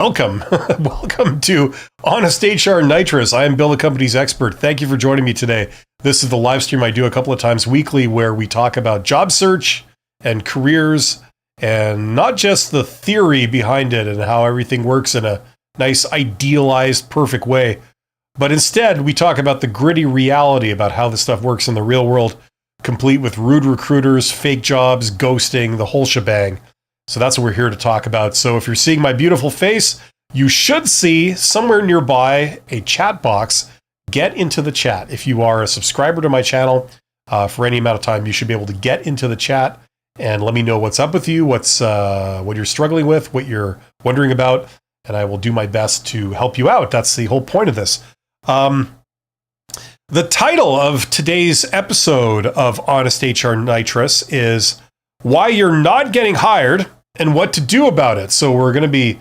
Welcome. Welcome to Honest HR Nitrous. I am Bill, the company's expert. Thank you for joining me today. This is the live stream I do a couple of times weekly where we talk about job search and careers and not just the theory behind it and how everything works in a nice, idealized, perfect way, but instead we talk about the gritty reality about how this stuff works in the real world, complete with rude recruiters, fake jobs, ghosting, the whole shebang. So that's what we're here to talk about. So if you're seeing my beautiful face, you should see somewhere nearby a chat box. Get into the chat. If you are a subscriber to my channel for any amount of time, you should be able to get into the chat and let me know what's up with you, what you're struggling with, what you're wondering about, and I will do my best to help you out. That's the whole point of this. The title of today's episode of Honest HR Nitrous is Why You're Not Getting Hired and What to Do About It. So we're going to be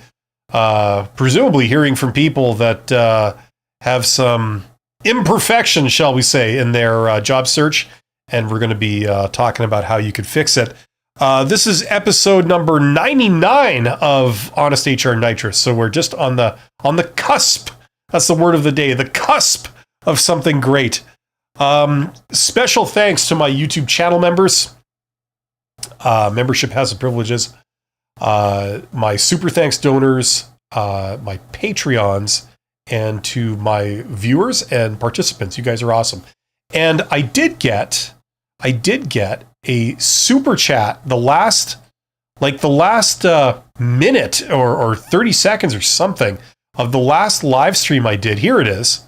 presumably hearing from people that have some imperfections, shall we say, in their job search, and we're going to be talking about how you could fix it. This is episode number 99 of Honest HR Nitrous. So we're just on the cusp. That's the word of the day, the cusp of something great. Special thanks to my YouTube channel members. Membership has the privileges. My super thanks donors, my Patreons, and to my viewers and participants. You guys are awesome. And I did get a super chat the last minute or 30 seconds or something of the last live stream I did. Here it is,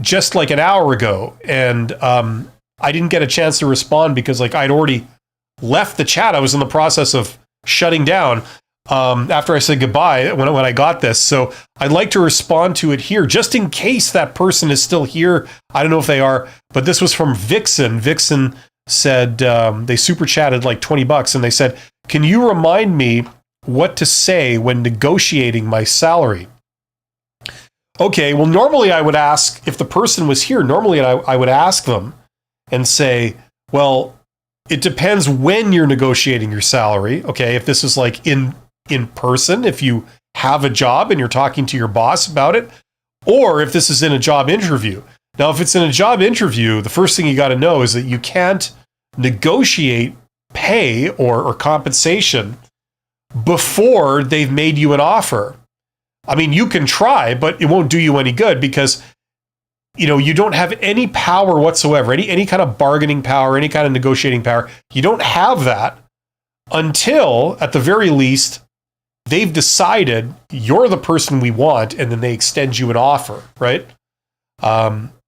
just like an hour ago. And I didn't get a chance to respond because I'd already left the chat. I was in the process of shutting down after I said goodbye when I got this. So I'd like to respond to it here, just in case that person is still here. I don't know if they are, but this was from Vixen. Vixen said they super chatted like $20, and they said, "Can you remind me what to say when negotiating my salary?" Okay, well, normally I would ask, if the person was here, normally I would ask them and say, well, it depends when you're negotiating your salary. Okay, if this is like in person, if you have a job and you're talking to your boss about it, or if this is in a job interview. Now, if it's in a job interview, the first thing you got to know is that you can't negotiate pay or compensation before they've made you an offer. I mean, you can try, but it won't do you any good because you don't have any power whatsoever, any kind of bargaining power, any kind of negotiating power. You don't have that until, at the very least, they've decided you're the person we want, and then they extend you an offer, right?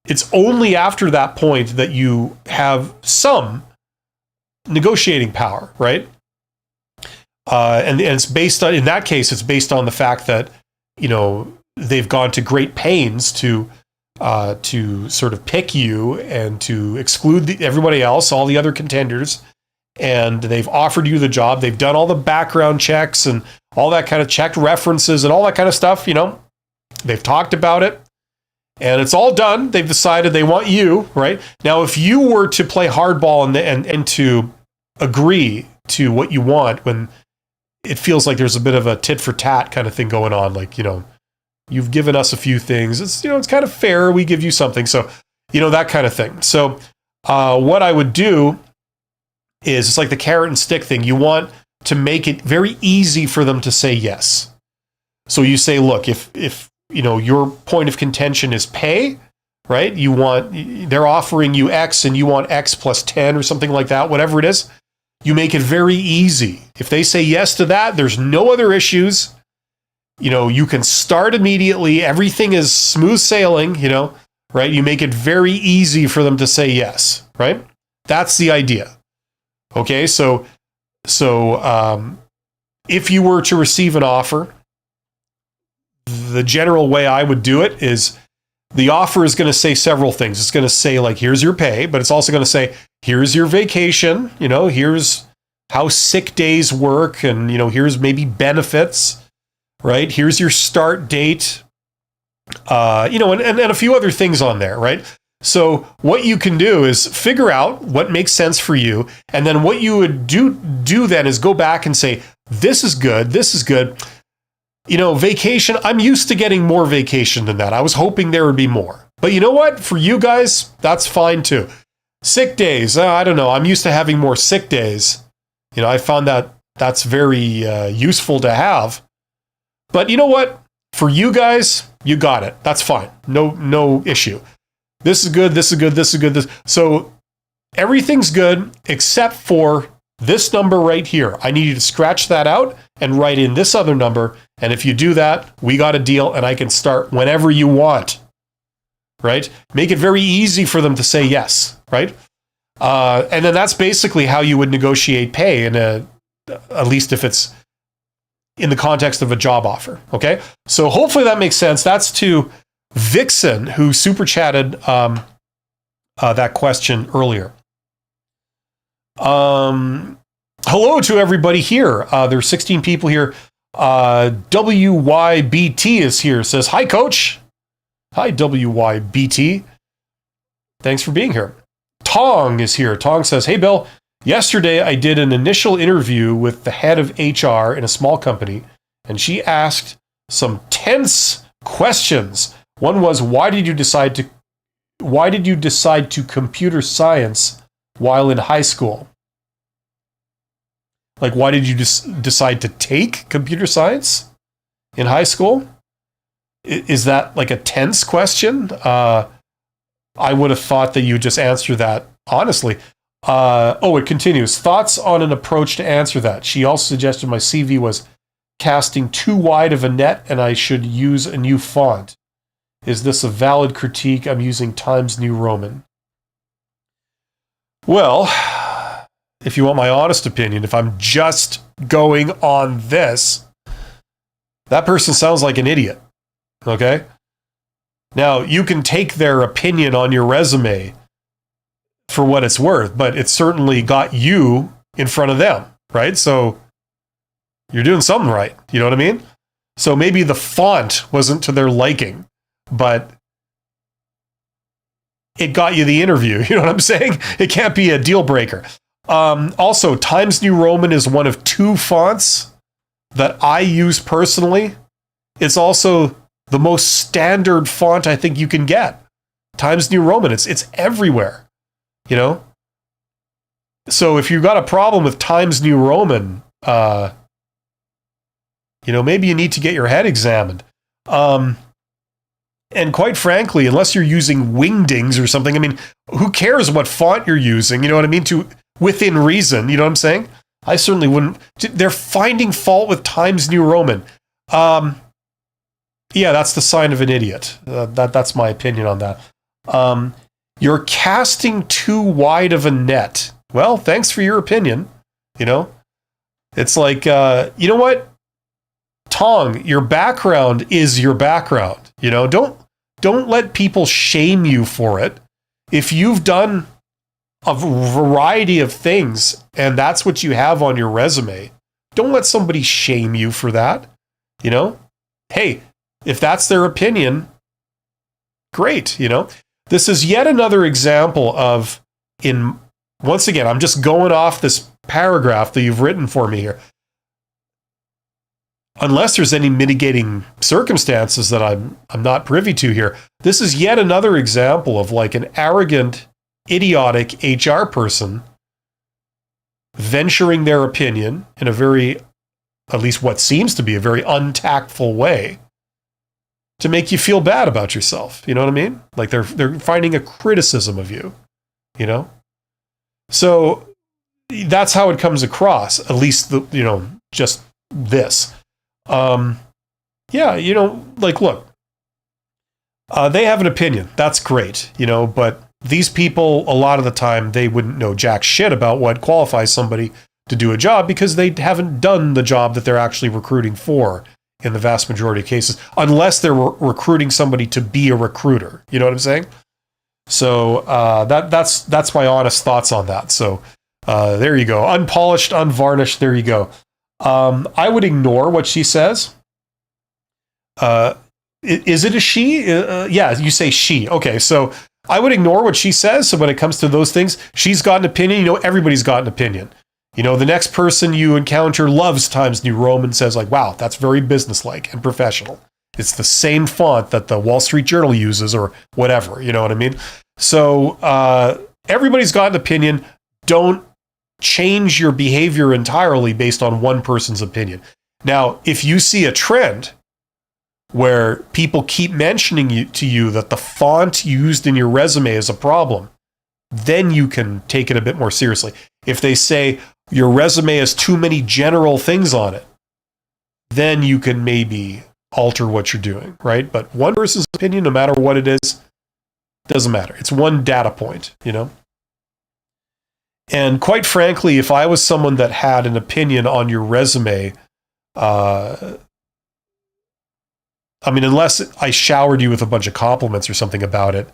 It's only after that point that you have some negotiating power, right? And it's based on, in that case, it's based on the fact that, they've gone to great pains to sort of pick you and to exclude everybody else, all the other contenders, and they've offered you the job. They've done all the background checks and all that kind of checked references and all that kind of stuff. They've talked about it, and it's all done. They've decided they want you, right? Now, if you were to play hardball and to agree to what you want when it feels like there's a bit of a tit for tat kind of thing going on, you've given us a few things. It's kind of fair. We give you something. So, that kind of thing. So, what I would do is, it's like the carrot and stick thing. You want to make it very easy for them to say yes. So you say, look, if your point of contention is pay, right? They're offering you X and you want X plus 10 or something like that, whatever it is. You make it very easy. If they say yes to that, there's no other issues. You can start immediately. Everything is smooth sailing, right? You make it very easy for them to say yes, right? That's the idea. Okay, so if you were to receive an offer, the general way I would do it is the offer is going to say several things. It's going to say, here's your pay, but it's also going to say, here's your vacation, here's how sick days work, and, here's maybe benefits, right? Here's your start date, and a few other things on there, right? So what you can do is figure out what makes sense for you, and then what you would do then is go back and say, this is good, Vacation, I'm used to getting more vacation than that. I was hoping there would be more. But you know what? For you guys, that's fine too. Sick days, I don't know. I'm used to having more sick days. I found that's very useful to have. But you know what? For you guys, you got it. That's fine. No issue. This is good. This is good. This is good. So everything's good except for this number right here. I need you to scratch that out and write in this other number. And if you do that, we got a deal and I can start whenever you want. Right? Make it very easy for them to say yes. Right? And then that's basically how you would negotiate pay at least if it's in the context of a job offer. Okay? So hopefully that makes sense. That's to Vixen, who super chatted that question earlier. Hello to everybody here. There's 16 people here. WYBT is here. Says, hi, coach. Hi, WYBT. Thanks for being here. Tong is here. Tong says, hey, Bill. Yesterday, I did an initial interview with the head of HR in a small company, and she asked some tense questions. One was, why did you decide to computer science while in high school? Like, why did you decide to take computer science in high school? Is that like a tense question? I would have thought that you just answer that honestly. It continues. Thoughts on an approach to answer that. She also suggested my CV was casting too wide of a net and I should use a new font. Is this a valid critique? I'm using Times New Roman. Well, if you want my honest opinion, if I'm just going on this, that person sounds like an idiot. Okay? Now, you can take their opinion on your resume for what it's worth, but it certainly got you in front of them, right? So you're doing something right. You know what I mean? So maybe the font wasn't to their liking, but it got you the interview. You know what I'm saying? It can't be a deal breaker. Also, Times New Roman is one of two fonts that I use personally. It's also the most standard font I think you can get. Times New Roman. It's everywhere. So if you've got a problem with Times New Roman, maybe you need to get your head examined. And quite frankly, unless you're using Wingdings or something, I mean, who cares what font you're using? You know what I mean? Within reason, you know what I'm saying? I certainly wouldn't. They're finding fault with Times New Roman. Yeah, that's the sign of an idiot. That's my opinion on that. You're casting too wide of a net. Well, thanks for your opinion. It's like, you know what? Tong, your background is your background. Don't let people shame you for it. If you've done a variety of things and that's what you have on your resume, don't let somebody shame you for that. Hey, if that's their opinion, great. This is yet another example of, once again, I'm just going off this paragraph that you've written for me here. Unless there's any mitigating circumstances that I'm not privy to here, this is yet another example of like an arrogant, idiotic HR person venturing their opinion in a very, at least what seems to be a very untactful way to make you feel bad about yourself. You know what I mean? Like they're finding a criticism of you, So that's how it comes across, at least just this. Look, they have an opinion. That's great, but these people, a lot of the time, they wouldn't know jack shit about what qualifies somebody to do a job because they haven't done the job that they're actually recruiting for in the vast majority of cases, unless they're recruiting somebody to be a recruiter. You know what I'm saying? So that's my honest thoughts on that. So there you go. Unpolished, unvarnished. There you go. I would ignore what she says. Is it a she? Yeah, you say she. Okay, so I would ignore what she says. So when it comes to those things, she's got an opinion. Everybody's got an opinion. The next person you encounter loves Times New Roman, says like, wow, that's very businesslike and professional. It's the same font that the Wall Street Journal uses or whatever. You know what I mean? So everybody's got an opinion. Don't change your behavior entirely based on one person's opinion. Now, if you see a trend where people keep mentioning to you that the font used in your resume is a problem, then you can take it a bit more seriously. If they say your resume has too many general things on it, then you can maybe alter what you're doing, right? But one person's opinion, no matter what it is, doesn't matter. It's one data point, And quite frankly, if I was someone that had an opinion on your resume, unless I showered you with a bunch of compliments or something about it,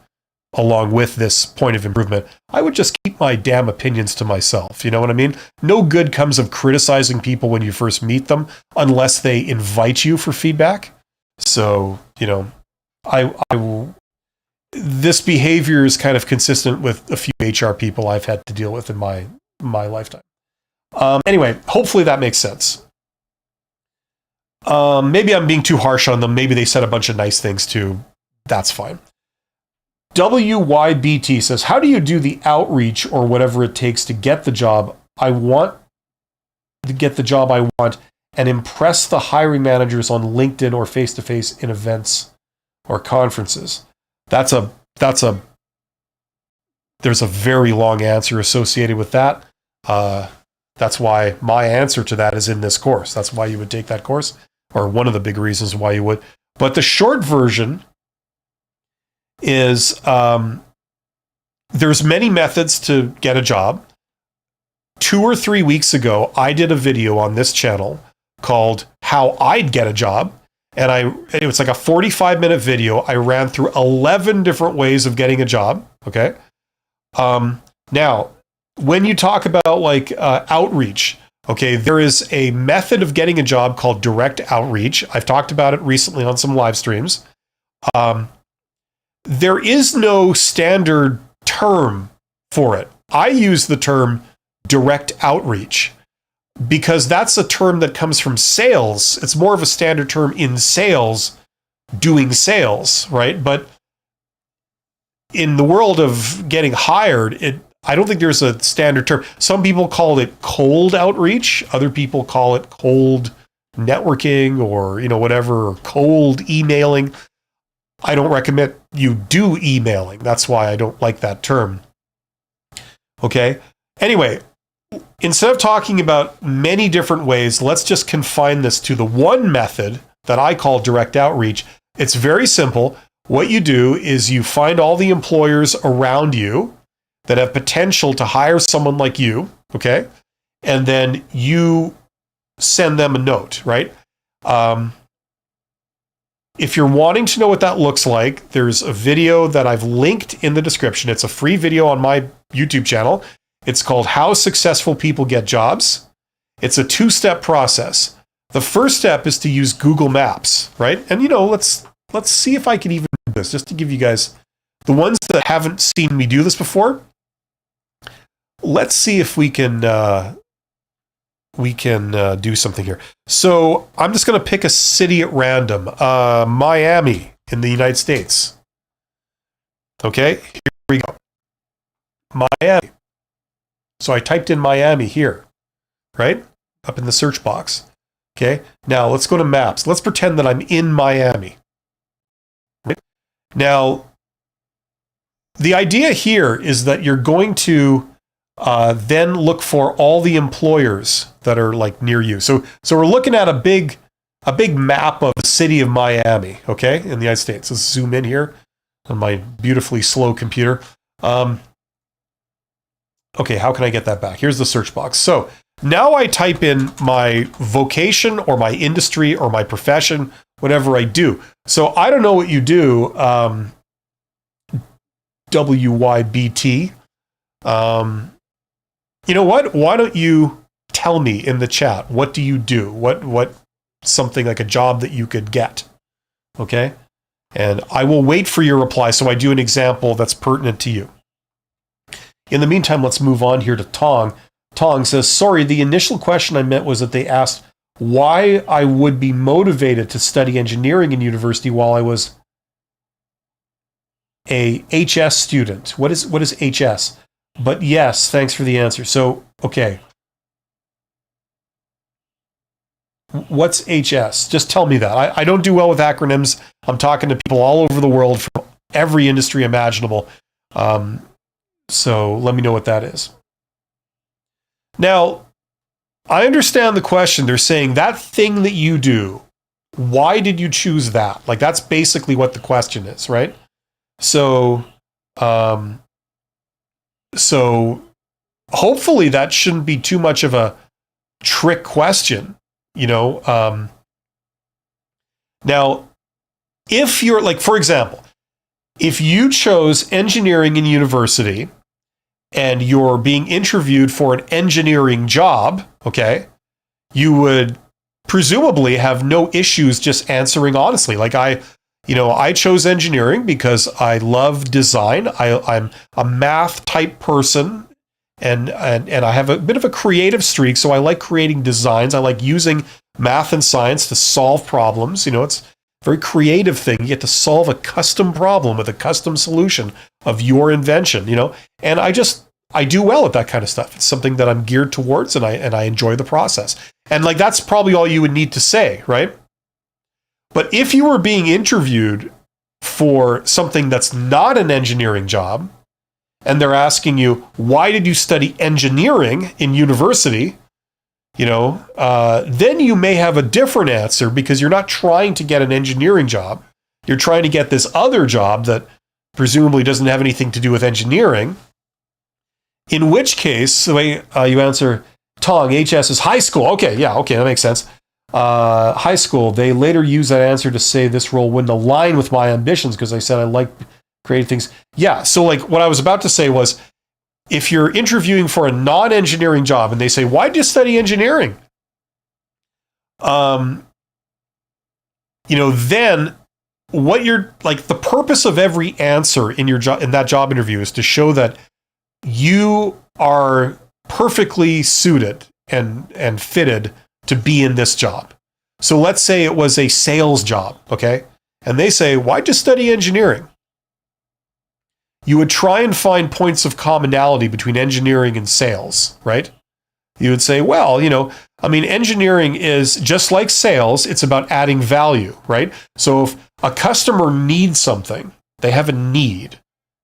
along with this point of improvement, I would just keep my damn opinions to myself. You know what I mean? No good comes of criticizing people when you first meet them unless they invite you for feedback. So, this behavior is kind of consistent with a few HR people I've had to deal with in my lifetime. Anyway, hopefully that makes sense. Maybe I'm being too harsh on them. Maybe they said a bunch of nice things too. That's fine. WYBT says, how do you do the outreach or whatever it takes to get the job I want, and impress the hiring managers on LinkedIn or face-to-face in events or conferences? There's a very long answer associated with that. That's why my answer to that is in this course. That's why you would take that course, or one of the big reasons why you would. But the short version is there's many methods to get a job. 2 or 3 weeks ago, I did a video on this channel called How I'd Get a Job. And it was like a 45-minute video. I ran through 11 different ways of getting a job. Okay. Now, when you talk about outreach, okay, there is a method of getting a job called direct outreach. I've talked about it recently on some live streams. There is no standard term for it. I use the term direct outreach because that's a term that comes from sales. It's more of a standard term in sales, doing sales, right? But in the world of getting hired, I don't think there's a standard term. Some people call it cold outreach. Other people call it cold networking or, whatever, or cold emailing. I don't recommend you do emailing. That's why I don't like that term. Okay. Anyway, instead of talking about many different ways, let's just confine this to the one method that I call direct outreach. It's very simple. What you do is you find all the employers around you that have potential to hire someone like you, okay? And then you send them a note, right? If you're wanting to know what that looks like, there's a video that I've linked in the description. It's a free video on my YouTube channel. It's called How Successful People Get Jobs. It's a 2-step process. The first step is to use Google Maps, right? And let's see if I can even do this, just to give you guys, the ones that haven't seen me do this before. Let's see if we can do something here. So I'm just going to pick a city at random. Miami in the United States. Okay, here we go. Miami. So I typed in Miami here, right? Up in the search box. Okay, now let's go to maps. Let's pretend that I'm in Miami. Right? Now, the idea here is that you're going to then look for all the employers that are near you. So we're looking at a big map of the city of Miami, okay, in the United States. Let's zoom in here on my beautifully slow computer. Okay, how can I get that back? Here's the search box. So now I type in my vocation or my industry or my profession, whatever I do. So I don't know what you do, WYBT. You know what? Why don't you tell me in the chat, what do you do? What something like a job that you could get? Okay? And I will wait for your reply so I do an example that's pertinent to you. In the meantime, let's move on here to Tong. Tong says, sorry, the initial question I meant was that they asked why I would be motivated to study engineering in university while I was a HS student. What is HS? But yes, thanks for the answer. So, okay. What's HS? Just tell me that. I don't do well with acronyms. I'm talking to people all over the world from every industry imaginable. So let me know what that is. Now, I understand the question. They're saying that thing that you do, why did you choose that? Like, that's basically what the question is, right? So hopefully that shouldn't be too much of a trick question, you know. Now, if you're like, for example, if you chose engineering in university and you're being interviewed for an engineering job, okay, you would presumably have no issues just answering honestly. Like I chose engineering because I love design. I'm a math type person and I have a bit of a creative streak. So I like creating designs. I like using math and science to solve problems. You know, it's a very creative thing. You get to solve a custom problem with a custom solution of your invention, you know, and I do well at that kind of stuff. It's something that I'm geared towards and I enjoy the process. And like, that's probably all you would need to say, right? But if you were being interviewed for something that's not an engineering job, and they're asking you, why did you study engineering in university? You know, then you may have a different answer because you're not trying to get an engineering job. You're trying to get this other job that presumably doesn't have anything to do with engineering. In which case, the way you answer, Tong, HS is high school. Okay, that makes sense. High school, they later use that answer to say this role wouldn't align with my ambitions because I said I like creating things. Yeah, so like what I was about to say was, if you're interviewing for a non-engineering job and they say, why did you study engineering? You know, then what you're like, the purpose of every answer in your job, in that job interview, is to show that you are perfectly suited and fitted to be in this job. So let's say it was a sales job, okay? And they say, why'd you study engineering? You would try and find points of commonality between engineering and sales, right? You would say, well, you know, I mean, engineering is just like sales. It's about adding value, right? So if a customer needs something, they have a need,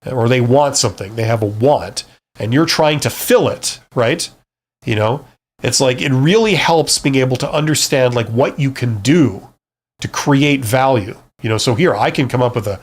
or they want something, they have a want, and you're trying to fill it, right? You know, it's like, it really helps being able to understand like what you can do to create value. You know, so here I can come up with a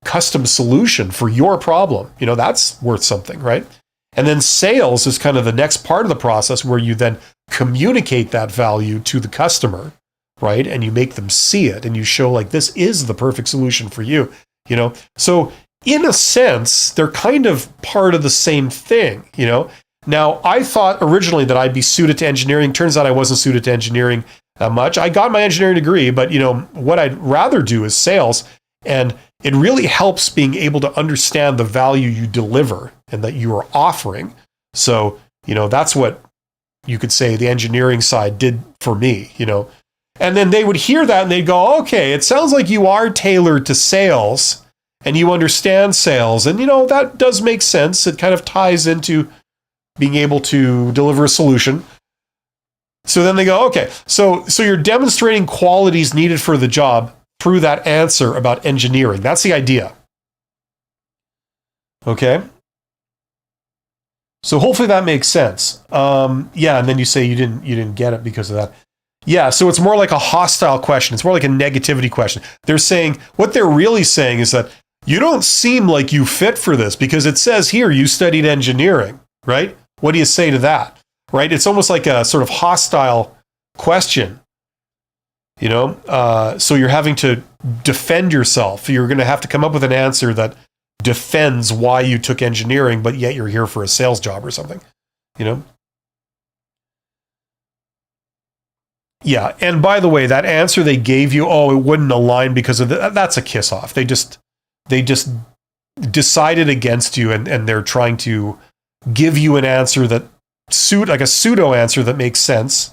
custom solution for your problem. You know, that's worth something, right? And then sales is kind of the next part of the process where you then communicate that value to the customer, right? And you make them see it and you show like, this is the perfect solution for you, you know? So in a sense, they're kind of part of the same thing, you know? Now, I thought originally that I'd be suited to engineering. Turns out I wasn't suited to engineering that much. I got my engineering degree, but you know, what I'd rather do is sales. And it really helps being able to understand the value you deliver and that you are offering. So, you know, that's what you could say the engineering side did for me, you know. And then they would hear that and they'd go, okay, it sounds like you are tailored to sales and you understand sales. And, you know, that does make sense. It kind of ties into being able to deliver a solution. So then they go, okay, so you're demonstrating qualities needed for the job through that answer about engineering. That's the idea. Okay. So hopefully that makes sense. Yeah, and then you say you didn't get it because of that. Yeah, so it's more like a hostile question. It's more like a negativity question. They're saying, what they're really saying is that you don't seem like you fit for this because it says here you studied engineering, right? What do you say to that? Right? It's almost like a sort of hostile question. You know, so you're having to defend yourself. You're going to have to come up with an answer that defends why you took engineering, but yet you're here for a sales job or something, you know? Yeah. And by the way, that answer they gave you, oh, it wouldn't align because of that's a kiss off. They just decided against you and they're trying to give you an answer that like a pseudo answer that makes sense,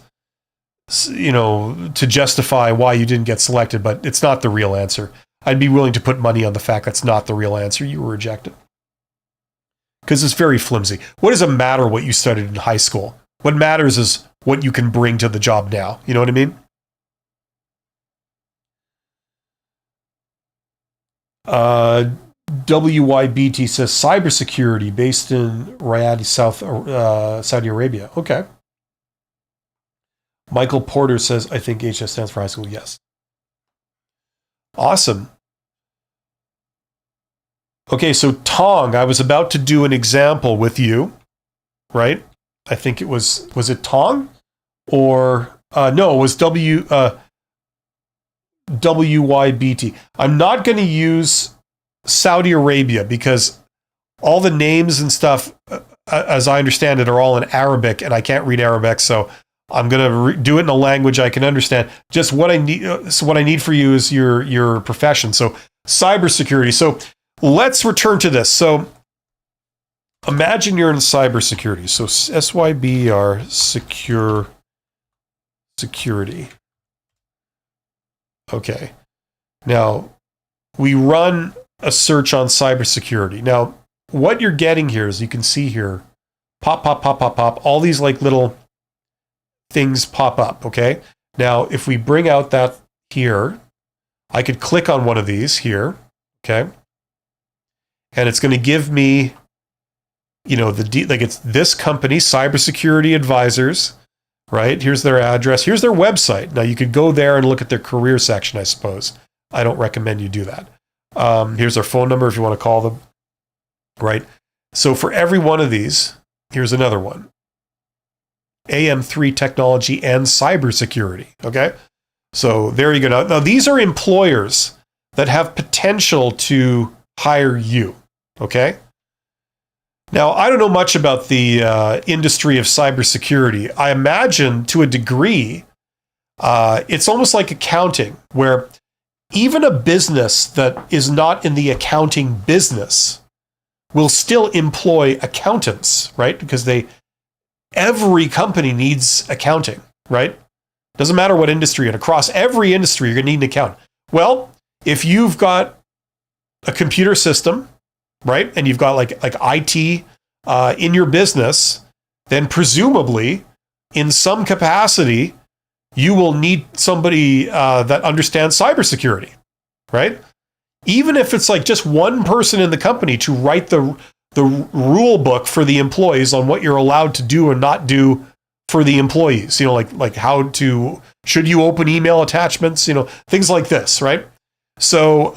to justify why you didn't get selected, but it's not the real answer. I'd be willing to put money on the fact that's not the real answer. You were rejected. Because it's very flimsy. What does it matter what you studied in high school? What matters is what you can bring to the job now. You know what I mean? WYBT says cybersecurity based in Riyadh, Saudi Arabia. Okay. Michael Porter says, I think HS stands for high school. Yes. Awesome. Okay, so Tong, I was about to do an example with you, right? I think it was it Tong? Or, no, it was WYBT. I'm not going to use Saudi Arabia because all the names and stuff, as I understand it, are all in Arabic, and I can't read Arabic, so I'm going to do it in a language I can understand. Just what I need. So what I need for you is your profession. So cybersecurity. So let's return to this. So imagine you're in cybersecurity. So SYBR security. Okay. Now we run a search on cybersecurity. Now what you're getting here is you can see here, pop, all these like little things pop up. Okay. Now if we bring out that here, I could click on one of these here. Okay. And it's going to give me, it's this company, Cybersecurity Advisors, right? Here's their address. Here's their website. Now you could go there and look at their career section, I suppose. I don't recommend you do that. Here's their phone number if you want to call them, right? So for every one of these, here's another one. AM3 Technology and Cybersecurity, okay? So there you go. Now these are employers that have potential to hire you. Okay. Now, I don't know much about the industry of cybersecurity. I imagine to a degree, it's almost like accounting, where even a business that is not in the accounting business will still employ accountants, right? Because every company needs accounting, right? Doesn't matter what industry, and across every industry, you're going to need an accountant. Well, if you've got a computer system, right, and you've got like IT in your business, then presumably in some capacity you will need somebody that understands cybersecurity, right? Even if it's like just one person in the company to write the rule book for the employees on what you're allowed to do and not do for the employees, like how to, should you open email attachments, things like this, right? So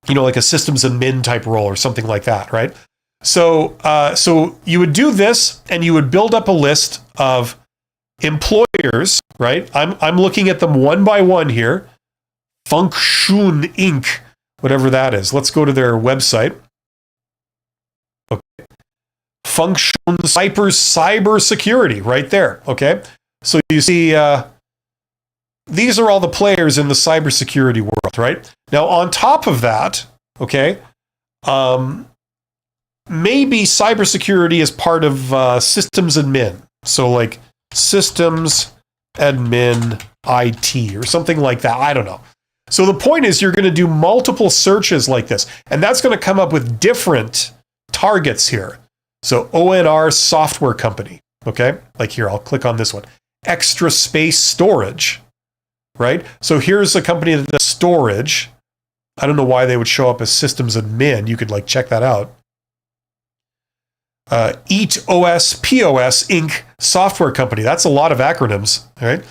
like a systems admin type role or something like that, right? So you would do this, and you would build up a list of employers, right? I'm looking at them one by one here. Function Inc., whatever that is. Let's go to their website. Okay. Function Cybersecurity, right there. Okay. So you see, these are all the players in the cybersecurity world, right? Now, on top of that, okay, maybe cybersecurity is part of systems admin. So like systems admin IT or something like that. I don't know. So the point is you're going to do multiple searches like this, and that's going to come up with different targets here. So ONR software company, okay? Like here, I'll click on this one. Extra Space Storage, right? So here's a company that does storage. I don't know why they would show up as systems admin. You could like check that out. Eat OS POS Inc. software company. That's a lot of acronyms, all right?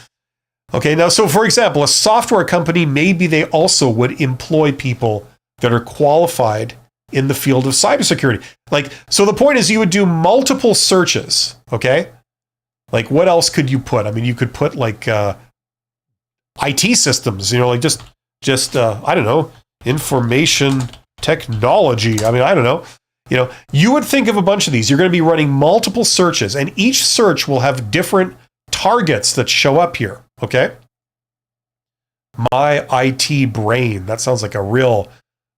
Okay, now, so for example, a software company, maybe they also would employ people that are qualified in the field of cybersecurity. Like, so the point is you would do multiple searches, okay? Like, what else could you put? I mean, you could put like IT systems, like just I don't know, information technology. I mean, I don't know. You would think of a bunch of these. You're going to be running multiple searches, and each search will have different targets that show up here, okay? My IT brain. That sounds like a real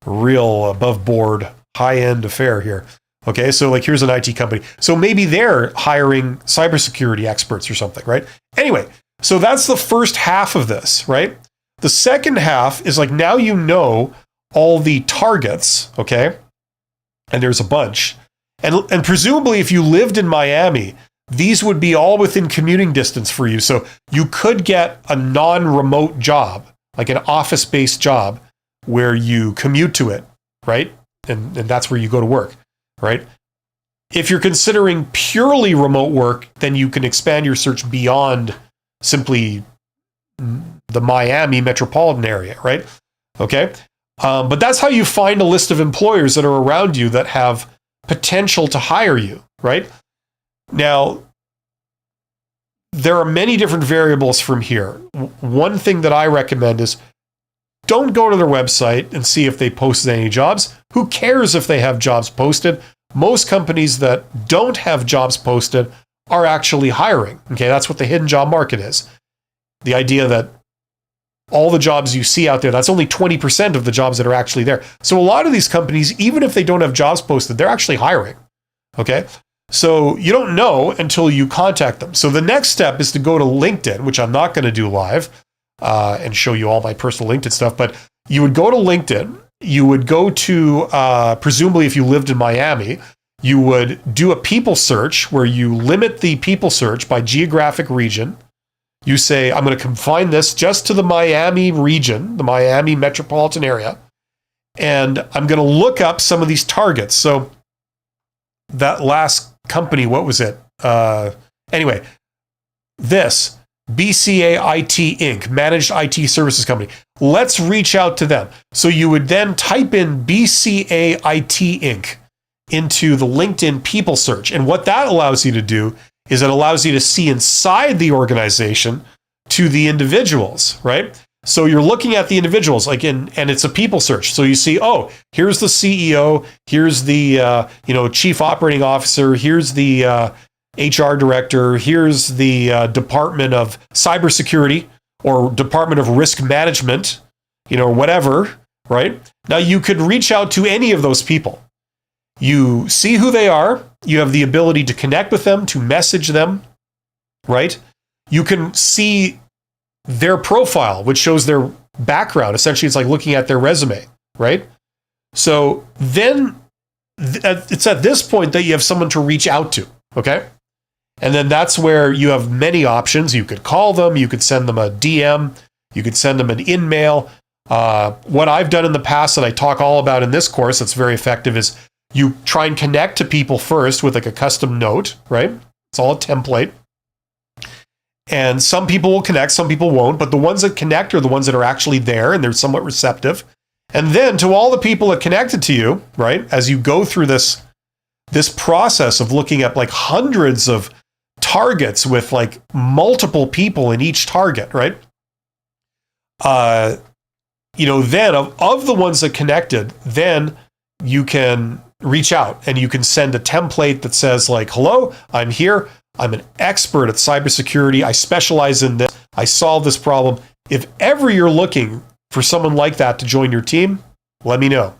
above board, high-end affair here. Okay, so like here's an IT company. So maybe they're hiring cybersecurity experts or something, right? Anyway, so that's the first half of this, right? The second half is like now you know all the targets, okay? And there's a bunch. And presumably if you lived in Miami, these would be all within commuting distance for you. So you could get a non-remote job, like an office-based job where you commute to it, right? And that's where you go to work, right? If you're considering purely remote work, then you can expand your search beyond simply the Miami metropolitan area, right? Okay. But that's how you find a list of employers that are around you that have potential to hire you, right? Now, there are many different variables from here. One thing that I recommend is don't go to their website and see if they posted any jobs. Who cares if they have jobs posted? Most companies that don't have jobs posted are actually hiring. Okay, that's what the hidden job market is. The idea that all the jobs you see out there, that's only 20% of the jobs that are actually there. So a lot of these companies, even if they don't have jobs posted, they're actually hiring. Okay, so you don't know until you contact them. So the next step is to go to LinkedIn, which I'm not going to do live and show you all my personal LinkedIn stuff, but you would go to LinkedIn. You would go to, presumably if you lived in Miami, you would do a people search where you limit the people search by geographic region. You say, I'm going to confine this just to the Miami region, the Miami metropolitan area, and I'm going to look up some of these targets. So that last company, what was it? Anyway, this BCA IT Inc., Managed IT Services Company. Let's reach out to them. So you would then type in BCA IT Inc. into the LinkedIn people search. And what that allows you to do is it allows you to see inside the organization to the individuals, right? So you're looking at the individuals, and it's a people search. So you see, oh, here's the CEO, here's the chief operating officer, here's the HR director, here's the Department of Cybersecurity or Department of Risk Management, whatever, right? Now you could reach out to any of those people. You see who they are. You have the ability to connect with them, to message them, right? You can see their profile, which shows their background. Essentially, it's like looking at their resume, right? So then it's at this point that you have someone to reach out to, okay? And then that's where you have many options. You could call them, you could send them a DM, you could send them an in-mail. What I've done in the past that I talk all about in this course that's very effective is you try and connect to people first with like a custom note, right? It's all a template. And some people will connect, some people won't, but the ones that connect are the ones that are actually there and they're somewhat receptive. And then to all the people that connected to you, right, as you go through this process of looking at like hundreds of targets with like multiple people in each target, right? Then of the ones that connected, then you can reach out and you can send a template that says like, hello, I'm here. I'm an expert at cybersecurity. I specialize in this. I solve this problem. If ever you're looking for someone like that to join your team, let me know.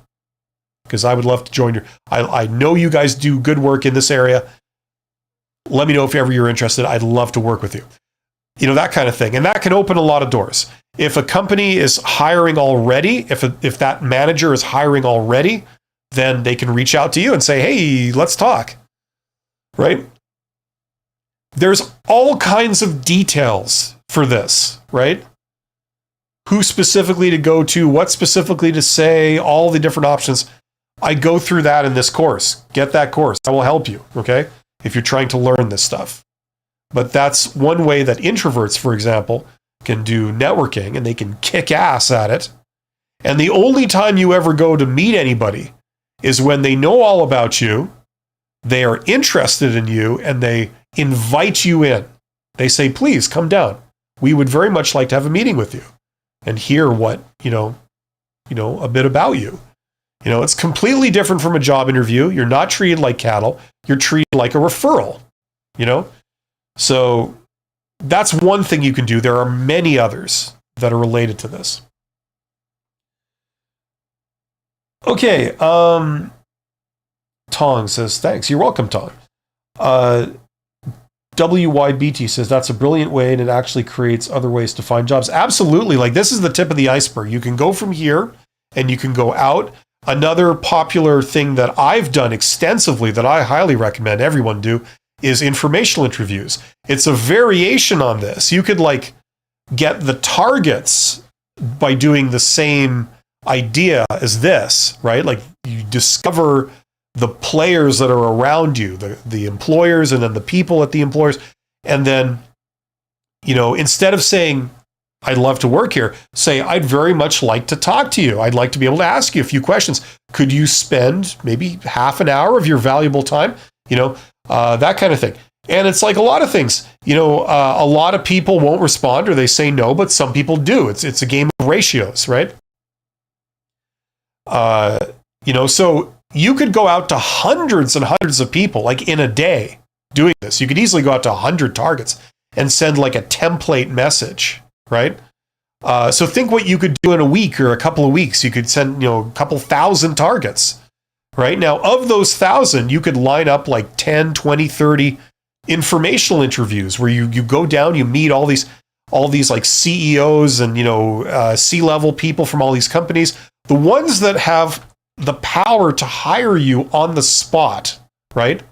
Because I would love to join I know you guys do good work in this area. Let me know if ever you're interested. I'd love to work with you. That kind of thing. And that can open a lot of doors. If a company is hiring already, if that manager is hiring already, then they can reach out to you and say, hey, let's talk, right? There's all kinds of details for this, right? Who specifically to go to, what specifically to say, all the different options. I go through that in this course. Get that course. I will help you, okay? If you're trying to learn this stuff. But that's one way that introverts, for example, can do networking and they can kick ass at it. And the only time you ever go to meet anybody is when they know all about you, they are interested in you, and they invite you in. They say, please come down. We would very much like to have a meeting with you and hear what, a bit about you. It's completely different from a job interview. You're not treated like cattle. You're treated like a referral, So that's one thing you can do. There are many others that are related to this. Okay. Tong says, thanks. You're welcome, Tong. WYBT says, that's a brilliant way, and it actually creates other ways to find jobs. Absolutely. Like, this is the tip of the iceberg. You can go from here and you can go out. Another popular thing that I've done extensively that I highly recommend everyone do is informational interviews. It's a variation on this. You could like get the targets by doing the same idea as this, right? Like you discover the players that are around you, the employers, and then the people at the employers. And then, instead of saying, I'd love to work here, say, I'd very much like to talk to you. I'd like to be able to ask you a few questions. Could you spend maybe half an hour of your valuable time? That kind of thing. And it's like a lot of things, a lot of people won't respond or they say no, but some people do. It's a game of ratios, right? So you could go out to hundreds and hundreds of people, like in a day, doing this. You could easily go out to 100 targets and send like a template message, right? So think what you could do in a week or a couple of weeks. You could send, a couple thousand targets, right? Now, of those 1,000, you could line up like 10, 20, 30 informational interviews where you go down, you meet all these like CEOs and, C-level people from all these companies, the ones that have the power to hire you on the spot, right?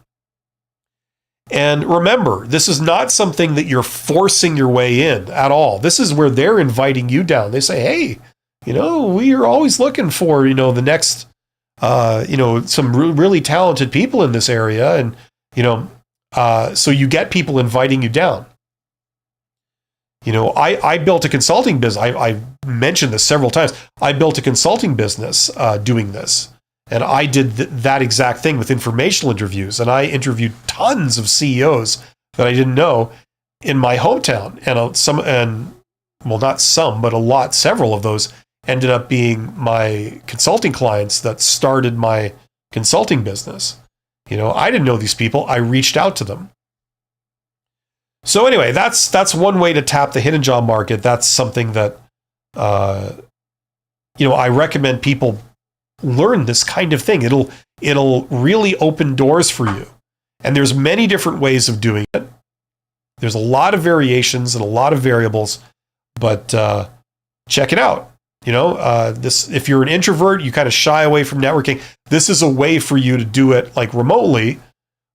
And remember, this is not something that you're forcing your way in at all. This is where they're inviting you down. They say, hey, we are always looking for, the next, some really talented people in this area. And, so you get people inviting you down. I built a consulting business. I mentioned this several times. I built a consulting business doing this. And I did that exact thing with informational interviews. And I interviewed tons of CEOs that I didn't know in my hometown. And not some, but several of those ended up being my consulting clients that started my consulting business. I didn't know these people. I reached out to them. So anyway, that's one way to tap the hidden job market. That's something that, I recommend people learn this kind of thing. It'll really open doors for you. And there's many different ways of doing it. There's a lot of variations and a lot of variables, but check it out. If you're an introvert, you kind of shy away from networking. This is a way for you to do it like remotely,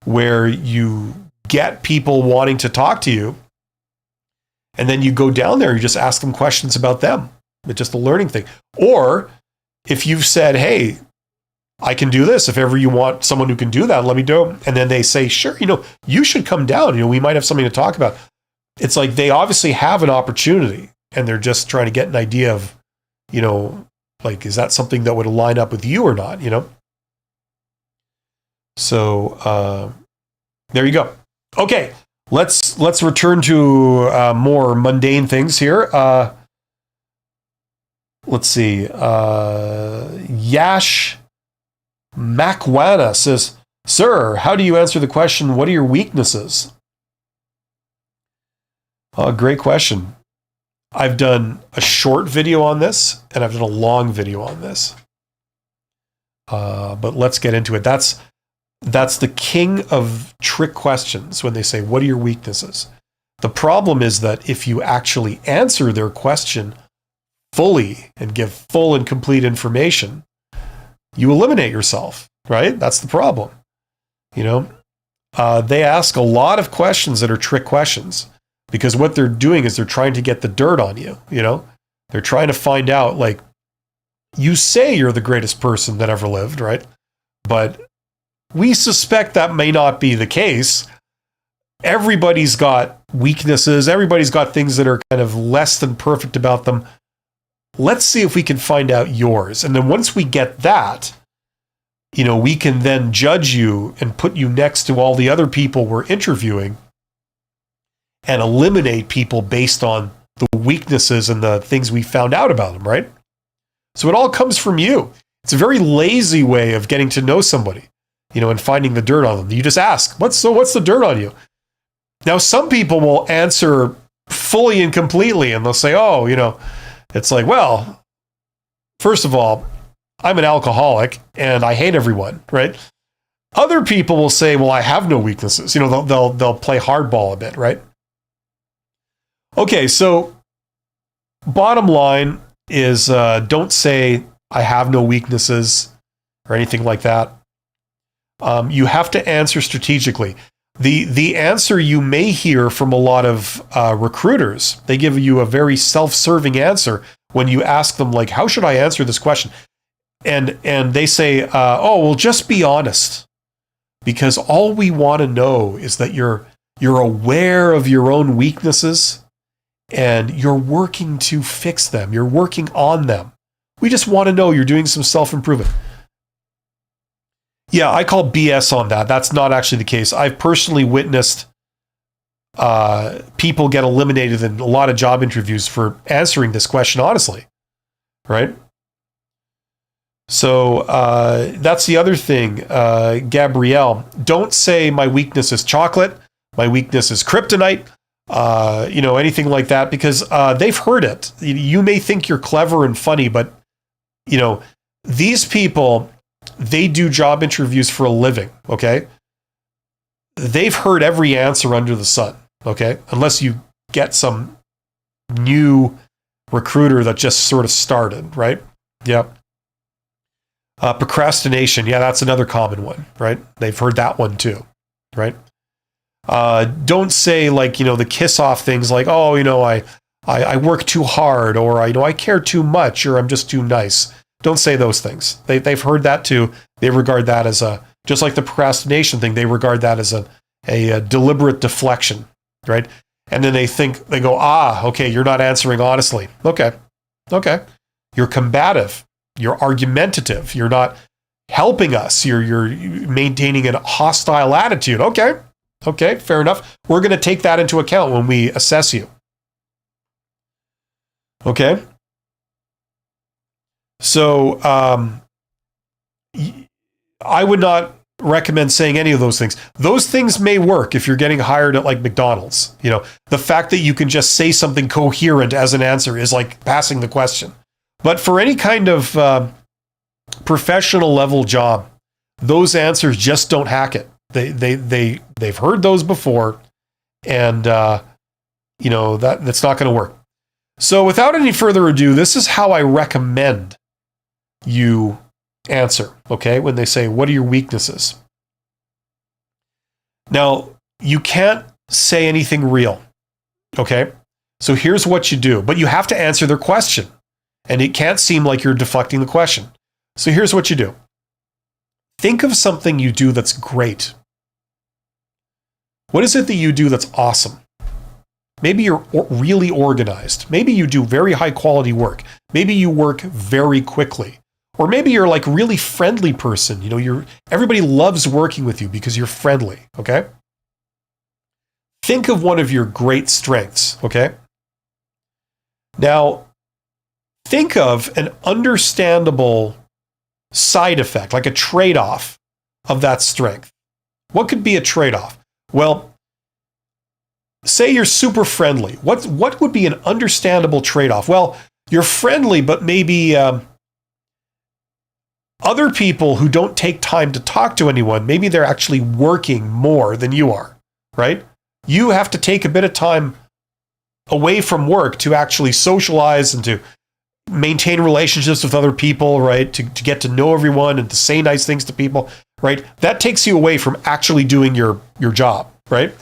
where you get people wanting to talk to you. And then you go down there, you just ask them questions about them. It's just a learning thing. Or if you've said, hey, I can do this. If ever you want someone who can do that, let me do it. And then they say, sure, you should come down. We might have something to talk about. It's like they obviously have an opportunity and they're just trying to get an idea of, like, is that something that would line up with you or not, So there you go. Okay, let's return to more mundane things here. Let's see. Yash Makwana says, sir, how do you answer the question, what are your weaknesses? Great question. I've done a short video on this, and I've done a long video on this. But let's get into it. That's the king of trick questions when they say, what are your weaknesses? The problem is that if you actually answer their question fully and give full and complete information, you eliminate yourself, right? That's the problem. They ask a lot of questions that are trick questions because what they're doing is they're trying to get the dirt on you, They're trying to find out, like, you say you're the greatest person that ever lived, right? But we suspect that may not be the case. Everybody's got weaknesses. Everybody's got things that are kind of less than perfect about them. Let's see if we can find out yours. And then once we get that, we can then judge you and put you next to all the other people we're interviewing and eliminate people based on the weaknesses and the things we found out about them, right? So it all comes from you. It's a very lazy way of getting to know somebody, and finding the dirt on them. You just ask, what's the dirt on you? Now, some people will answer fully and completely, and they'll say, oh, it's like, well, first of all, I'm an alcoholic and I hate everyone, right? Other people will say, well, I have no weaknesses. You know, they'll play hardball a bit, right? Okay, so bottom line is don't say I have no weaknesses or anything like that. You have to answer strategically. The answer you may hear from a lot of recruiters, they give you a very self-serving answer when you ask them, like, how should I answer this question? And they say, oh, well, just be honest. Because all we want to know is that you're aware of your own weaknesses and you're working to fix them. You're working on them. We just want to know you're doing some self-improvement. Yeah, I call BS on that. That's not actually the case. I've personally witnessed people get eliminated in a lot of job interviews for answering this question honestly, right? So that's the other thing, Gabrielle. Don't say my weakness is chocolate, my weakness is kryptonite, anything like that, because they've heard it. You may think you're clever and funny, but these people, they do job interviews for a living, okay? They've heard every answer under the sun, okay? Unless you get some new recruiter that just sort of started, right? Yep. Procrastination, yeah, that's another common one, right? They've heard that one too, right? Don't say the kiss off things like, oh, I work too hard, or I care too much, or I'm just too nice. Don't say those things. They've heard that too. They regard that as just like the procrastination thing, they regard that as a deliberate deflection, right? And then they go, okay, you're not answering honestly. Okay. You're combative. You're argumentative. You're not helping us. You're maintaining a hostile attitude. Okay, fair enough. We're going to take that into account when we assess you. Okay. So I would not recommend saying any of those things. Those things may work if you're getting hired at like McDonald's. The fact that you can just say something coherent as an answer is like passing the question. But for any kind of professional level job, those answers just don't hack it. They've heard those before, and that's not going to work. So without any further ado, this is how I recommend you answer, okay? When they say, what are your weaknesses? Now, you can't say anything real, okay? So here's what you do, but you have to answer their question, and it can't seem like you're deflecting the question. So here's what you do. Think of something you do that's great. What is it that you do that's awesome? Maybe you're really organized. Maybe you do very high quality work. Maybe you work very quickly. Or maybe you're like really friendly person. Everybody loves working with you because you're friendly, okay? Think of one of your great strengths, okay? Now, think of an understandable side effect, like a trade-off of that strength. What could be a trade-off? Well, say you're super friendly. What would be an understandable trade-off? Well, you're friendly, but maybe other people who don't take time to talk to anyone, maybe they're actually working more than you are, right? You have to take a bit of time away from work to actually socialize and to maintain relationships with other people, right? To get to know everyone and to say nice things to people, right? That takes you away from actually doing your job, right?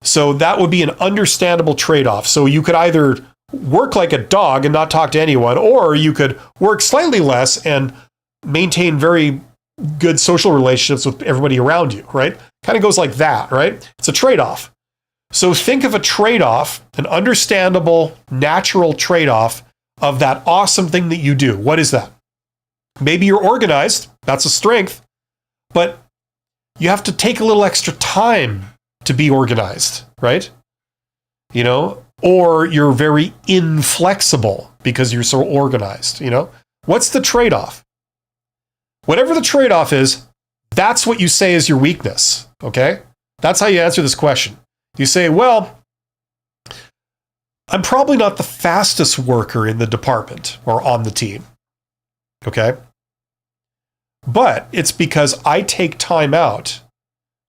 So that would be an understandable trade-off. So you could either work like a dog and not talk to anyone, or you could work slightly less and maintain very good social relationships with everybody around you, right? Kind of goes like that, right? It's a trade-off. So think of a trade-off, an understandable, natural trade-off of that awesome thing that you do. What is that? Maybe you're organized. That's a strength. But you have to take a little extra time to be organized, right? Or you're very inflexible because you're so organized, What's the trade-off? Whatever the trade-off is, that's what you say is your weakness, okay? That's how you answer this question. You say, well, I'm probably not the fastest worker in the department or on the team, okay? But it's because I take time out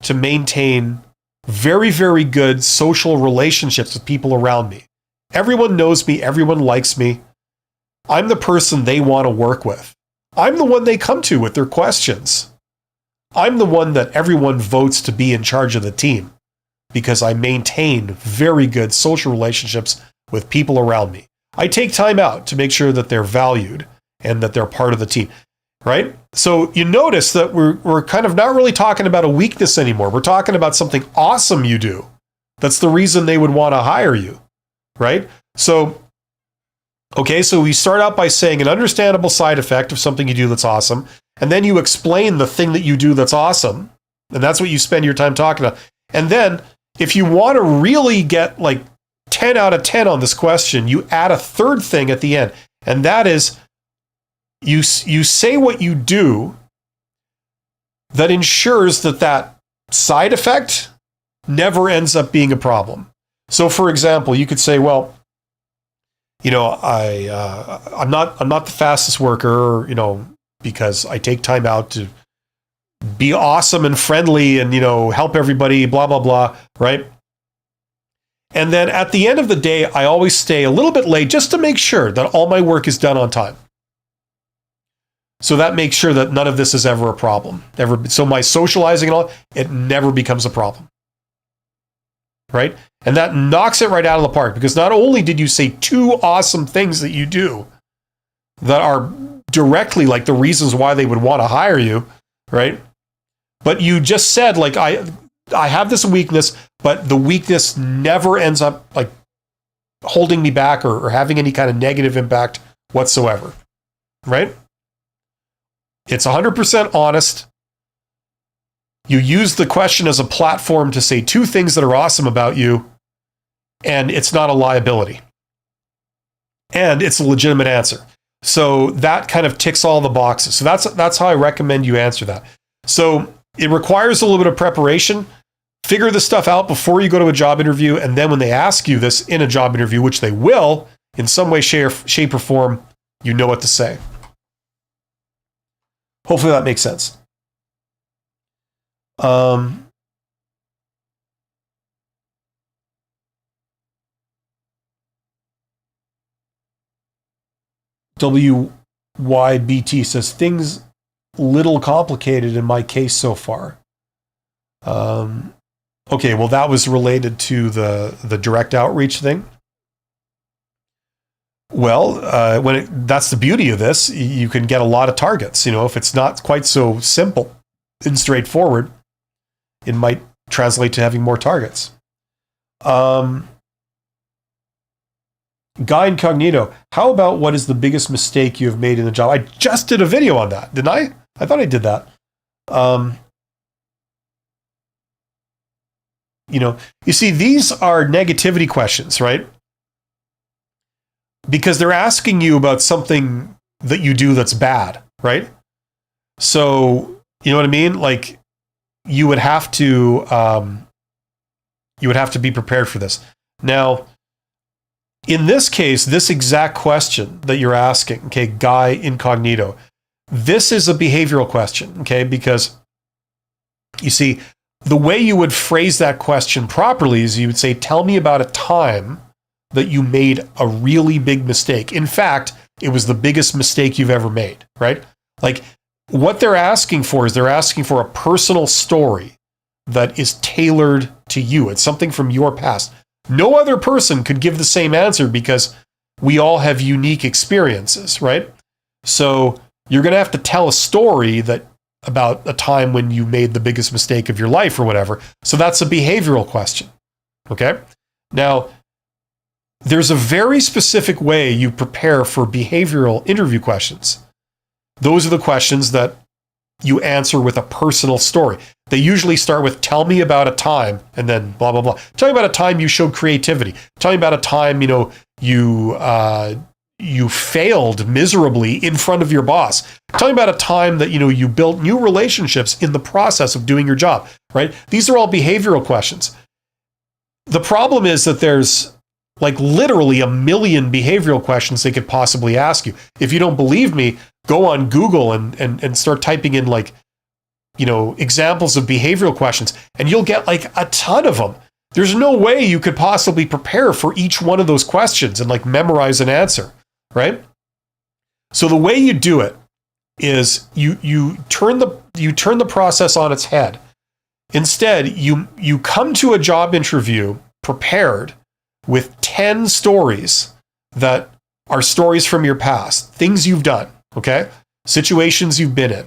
to maintain very, very good social relationships with people around me. Everyone knows me. Everyone likes me. I'm the person they want to work with. I'm the one they come to with their questions. I'm the one that everyone votes to be in charge of the team because I maintain very good social relationships with people around me. I take time out to make sure that they're valued and that they're part of the team, right? So you notice that we're kind of not really talking about a weakness anymore. We're talking about something awesome you do. That's the reason they would want to hire you, right? So, okay, so we start out by saying an understandable side effect of something you do that's awesome, and then you explain the thing that you do that's awesome, and that's what you spend your time talking about. And then if you want to really get like 10 out of 10 on this question, you add a third thing at the end, and that is you say what you do that ensures that that side effect never ends up being a problem. So, for example, you could say, well, you know, I'm not the fastest worker, you know, because I take time out to be awesome and friendly and, you know, help everybody, blah, blah, blah, right? And then at the end of the day, I always stay a little bit late just to make sure that all my work is done on time. So that makes sure that none of this is ever a problem. So my socializing and all, it never becomes a problem. Right? And that knocks it right out of the park, because not only did you say two awesome things that you do that are directly like the reasons why they would want to hire you, right? But you just said, like, I have this weakness, but the weakness never ends up like holding me back or having any kind of negative impact whatsoever, right? It's 100% honest. You use the question as a platform to say two things that are awesome about you, and it's not a liability. And it's a legitimate answer. So that kind of ticks all the boxes. So that's how I recommend you answer that. So it requires a little bit of preparation. Figure this stuff out before you go to a job interview, and then when they ask you this in a job interview, which they will, in some way, shape, or form, you know what to say. Hopefully that makes sense. WYBT says, things little complicated in my case so far. Okay, well, that was related to the direct outreach thing. Well, that's the beauty of this. You can get a lot of targets. You know, if it's not quite so simple and straightforward, it might translate to having more targets. Guy Incognito, how about what is the biggest mistake you have made in the job? I just did a video on that, didn't I? I thought I did that. You know, you see, these are negativity questions, right? Because they're asking you about something that you do that's bad, right? So, you know what I mean? Like, you would have to be prepared for this. Now, in this case, this exact question that you're asking, okay, Guy Incognito, this is a behavioral question, okay? Because you see, the way you would phrase that question properly is you would say, tell me about a time that you made a really big mistake. In fact, it was the biggest mistake you've ever made, right? Like, what they're asking for is they're asking for a personal story that is tailored to you. It's something from your past. No other person could give the same answer because we all have unique experiences, right? So you're going to have to tell a story that about a time when you made the biggest mistake of your life or whatever. So that's a behavioral question, okay? Now, there's a very specific way you prepare for behavioral interview questions. Those are the questions that you answer with a personal story. They usually start with, tell me about a time, and then blah, blah, blah. Tell me about a time you showed creativity. Tell me about a time, you know, you failed miserably in front of your boss. Tell me about a time that, you know, you built new relationships in the process of doing your job, right? These are all behavioral questions. The problem is that there's like literally a million behavioral questions they could possibly ask you. If you don't believe me, go on Google and start typing in like, examples of behavioral questions, and you'll get like a ton of them. There's no way you could possibly prepare for each one of those questions and like memorize an answer, right? So the way you do it is you turn the process on its head. Instead, you come to a job interview prepared with 10 stories that are stories from your past, things you've done, okay? Situations you've been in.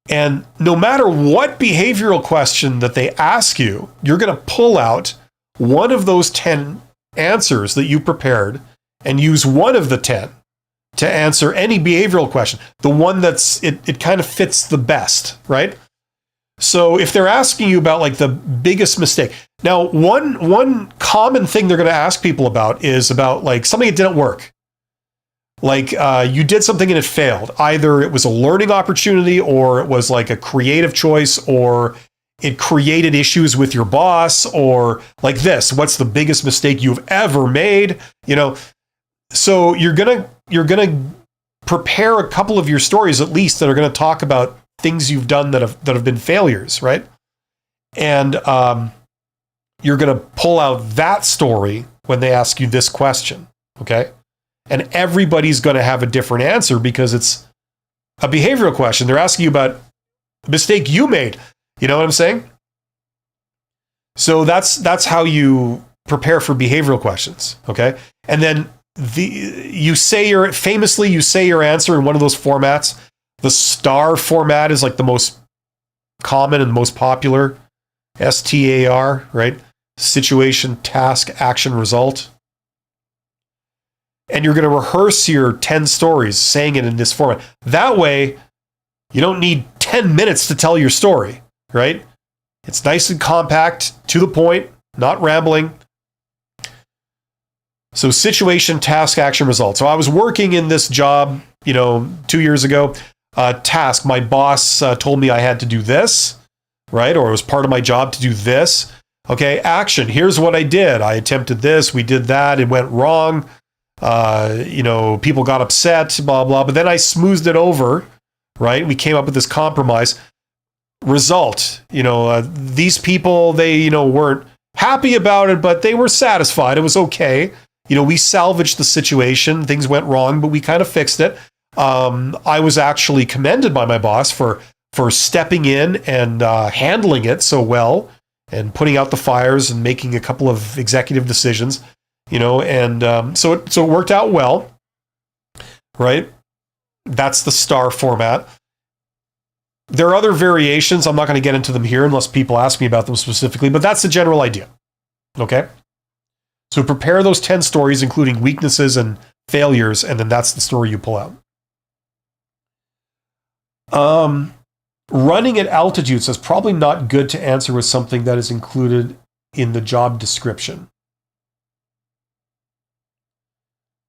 And no matter what behavioral question that they ask you, you're going to pull out one of those 10 answers that you prepared and use one of the 10 to answer any behavioral question. The one that's, it kind of fits the best, right? So if they're asking you about like the biggest mistake. Now, one common thing they're going to ask people about is about like something that didn't work. Like you did something and it failed. Either it was a learning opportunity, or it was like a creative choice, or it created issues with your boss, or like this, what's the biggest mistake you've ever made? So you're gonna prepare a couple of your stories at least that are going to talk about things you've done that have been failures, right? And you're going to pull out that story when they ask you this question, okay? And everybody's going to have a different answer because it's a behavioral question. They're asking you about a mistake you made. You know what I'm saying? So that's how you prepare for behavioral questions, okay? And then you say your answer in one of those formats. The STAR format is like the most common and most popular. STAR, right? Situation, task, action, result. And you're going to rehearse your 10 stories, saying it in this format. That way, you don't need 10 minutes to tell your story, right? It's nice and compact, to the point, not rambling. So situation, task, action, result. So I was working in this job, 2 years ago. Task, my boss told me I had to do this, right? Or it was part of my job to do this. Okay, action, here's what I did. I attempted this, we did that, it went wrong. People got upset, blah, blah. But then I smoothed it over, right? We came up with this compromise. Result, these people, they, weren't happy about it, but they were satisfied. It was okay. We salvaged the situation. Things went wrong, but we kind of fixed it. I was actually commended by my boss for stepping in and handling it so well and putting out the fires and making a couple of executive decisions, so it worked out well, right? That's the STAR format. There are other variations. I'm not going to get into them here unless people ask me about them specifically, but that's the general idea, okay? So prepare those 10 stories, including weaknesses and failures, and then that's the story you pull out. Running at altitude says probably not good to answer with something that is included in the job description.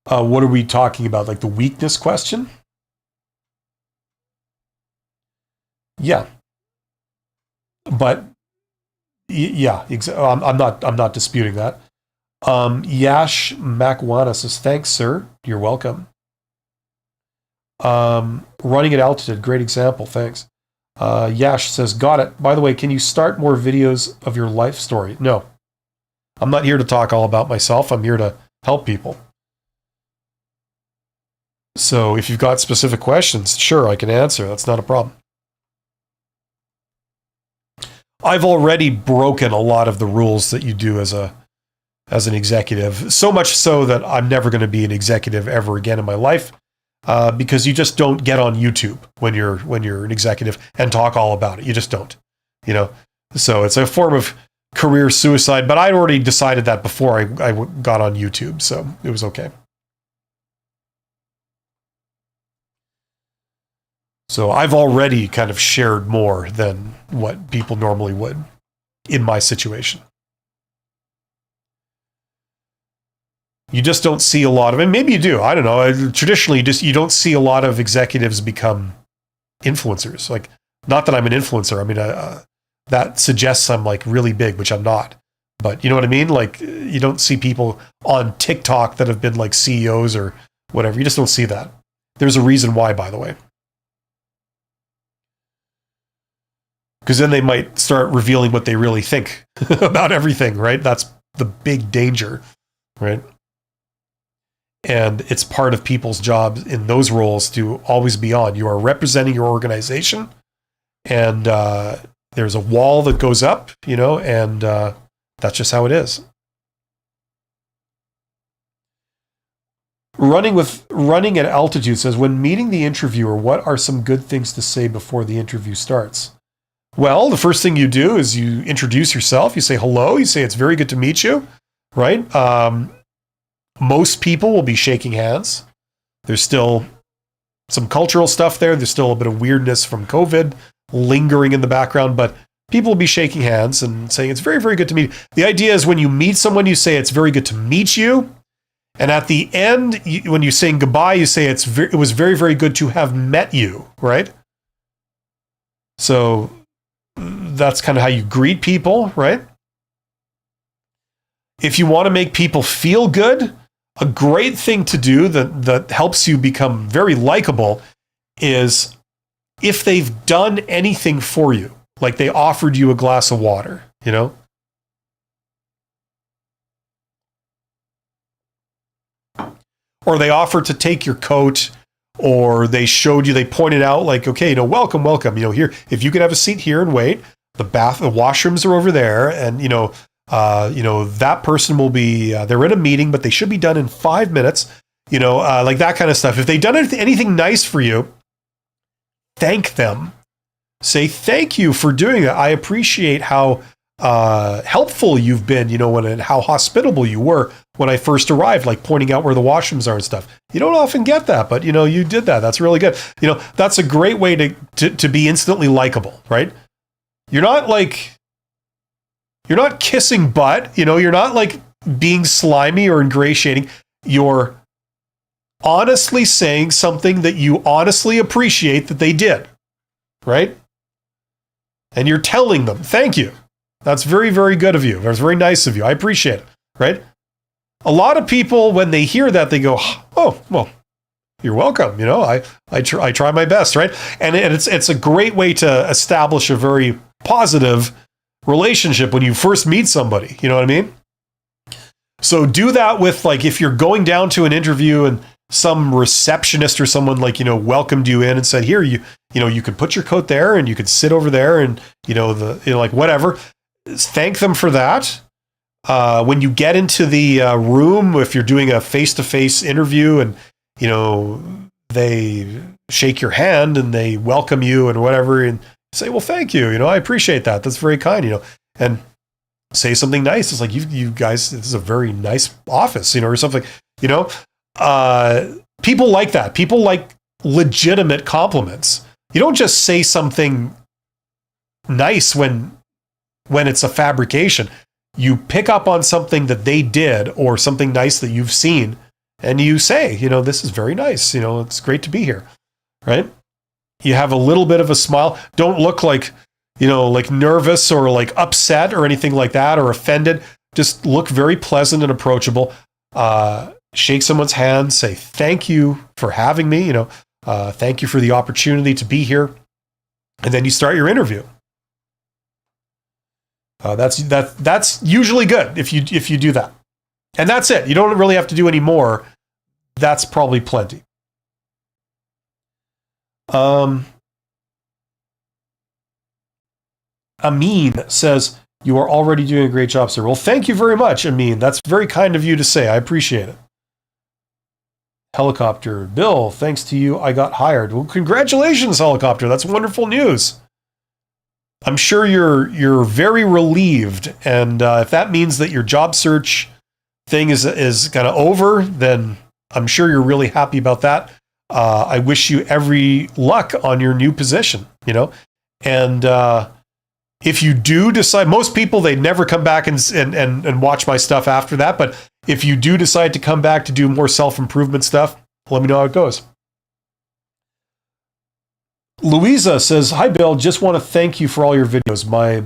What are we talking about? Like the weakness question? Yeah. But yeah, I'm not disputing that. Yash Makwana says, thanks, sir. You're welcome. Running at altitude, great example, thanks. Yash says, got it. By the way, can you start more videos of your life story? No. I'm not here to talk all about myself. I'm here to help people. So if you've got specific questions, sure, I can answer. That's not a problem. I've already broken a lot of the rules that you do as an executive, so much so that I'm never going to be an executive ever again in my life, because you just don't get on YouTube when you're an executive and talk all about it. You just don't, So it's a form of career suicide. But I'd already decided that before I got on YouTube, so it was okay. So I've already kind of shared more than what people normally would in my situation. You just don't see a lot of, and maybe you do, I don't know. Traditionally, you don't see a lot of executives become influencers. Like, not that I'm an influencer. I mean, that suggests I'm like really big, which I'm not. But you know what I mean? Like, you don't see people on TikTok that have been like CEOs or whatever. You just don't see that. There's a reason why, by the way. Because then they might start revealing what they really think about everything, right? That's the big danger, right? And it's part of people's jobs in those roles to always be on. You are representing your organization, and there's a wall that goes up, and that's just how it is. Running at altitude says, when meeting the interviewer, what are some good things to say before the interview starts? Well, the first thing you do is you introduce yourself. You say hello. You say it's very good to meet you, right? Most people will be shaking hands. There's still some cultural stuff there. There's still a bit of weirdness from COVID lingering in the background, but people will be shaking hands and saying it's very, very good to meet you. The idea is when you meet someone, you say it's very good to meet you. And at the end, when you're saying goodbye, you say it was very, very good to have met you, right? So that's kind of how you greet people, right? If you want to make people feel good, a great thing to do that helps you become very likable is if they've done anything for you, like they offered you a glass of water, or they offered to take your coat, or they pointed out like, okay, welcome, here, if you could have a seat here and wait, the washrooms are over there, and that person will be, they're in a meeting, but they should be done in 5 minutes, like that kind of stuff. If they've done anything nice for you, thank them. Say, thank you for doing that. I appreciate how helpful you've been, and how hospitable you were when I first arrived, like pointing out where the washrooms are and stuff. You don't often get that, but, you did that. That's really good. That's a great way to be instantly likable, right? You're not kissing butt, you're not like being slimy or ingratiating. You're honestly saying something that you honestly appreciate that they did, right? And you're telling them, thank you. That's very, very good of you. That's very nice of you. I appreciate it, right? A lot of people, when they hear that, they go, oh, well, you're welcome. I try my best, right? And it's a great way to establish a very positive relationship when you first meet somebody. You know what I mean? So do that with, like, if you're going down to an interview and some receptionist or someone welcomed you in and said, here, you could put your coat there and you could sit over there and, like whatever. Thank them for that. When you get into the room, if you're doing a face-to-face interview and, they shake your hand and they welcome you and whatever, and say, well, thank you. I appreciate that. That's very kind, and say something nice. It's like, you guys, this is a very nice office, or something, people like that. People like legitimate compliments. You don't just say something nice when it's a fabrication. You pick up on something that they did or something nice that you've seen, and you say, this is very nice. It's great to be here, right? You have a little bit of a smile. Don't look like, like nervous or like upset or anything like that, or offended. Just look very pleasant and approachable. Shake someone's hand, say, thank you for having me. Thank you for the opportunity to be here. And then you start your interview. That's usually good if you do that. And that's it. You don't really have to do any more. That's probably plenty. Amin says, you are already doing a great job, sir. Well, thank you very much, Amin. That's very kind of you to say. I appreciate it. Helicopter, Bill, thanks to you, I got hired. Well, congratulations, Helicopter. That's wonderful news. I'm sure you're very relieved, and if that means that your job search thing is kind of over, then I'm sure you're really happy about that. I wish you every luck on your new position, and if you do decide, most people, they never come back and watch my stuff after that, but if you do decide to come back to do more self-improvement stuff, let me know how it goes. Louisa says, hi, Bill. Just want to thank you for all your videos. My,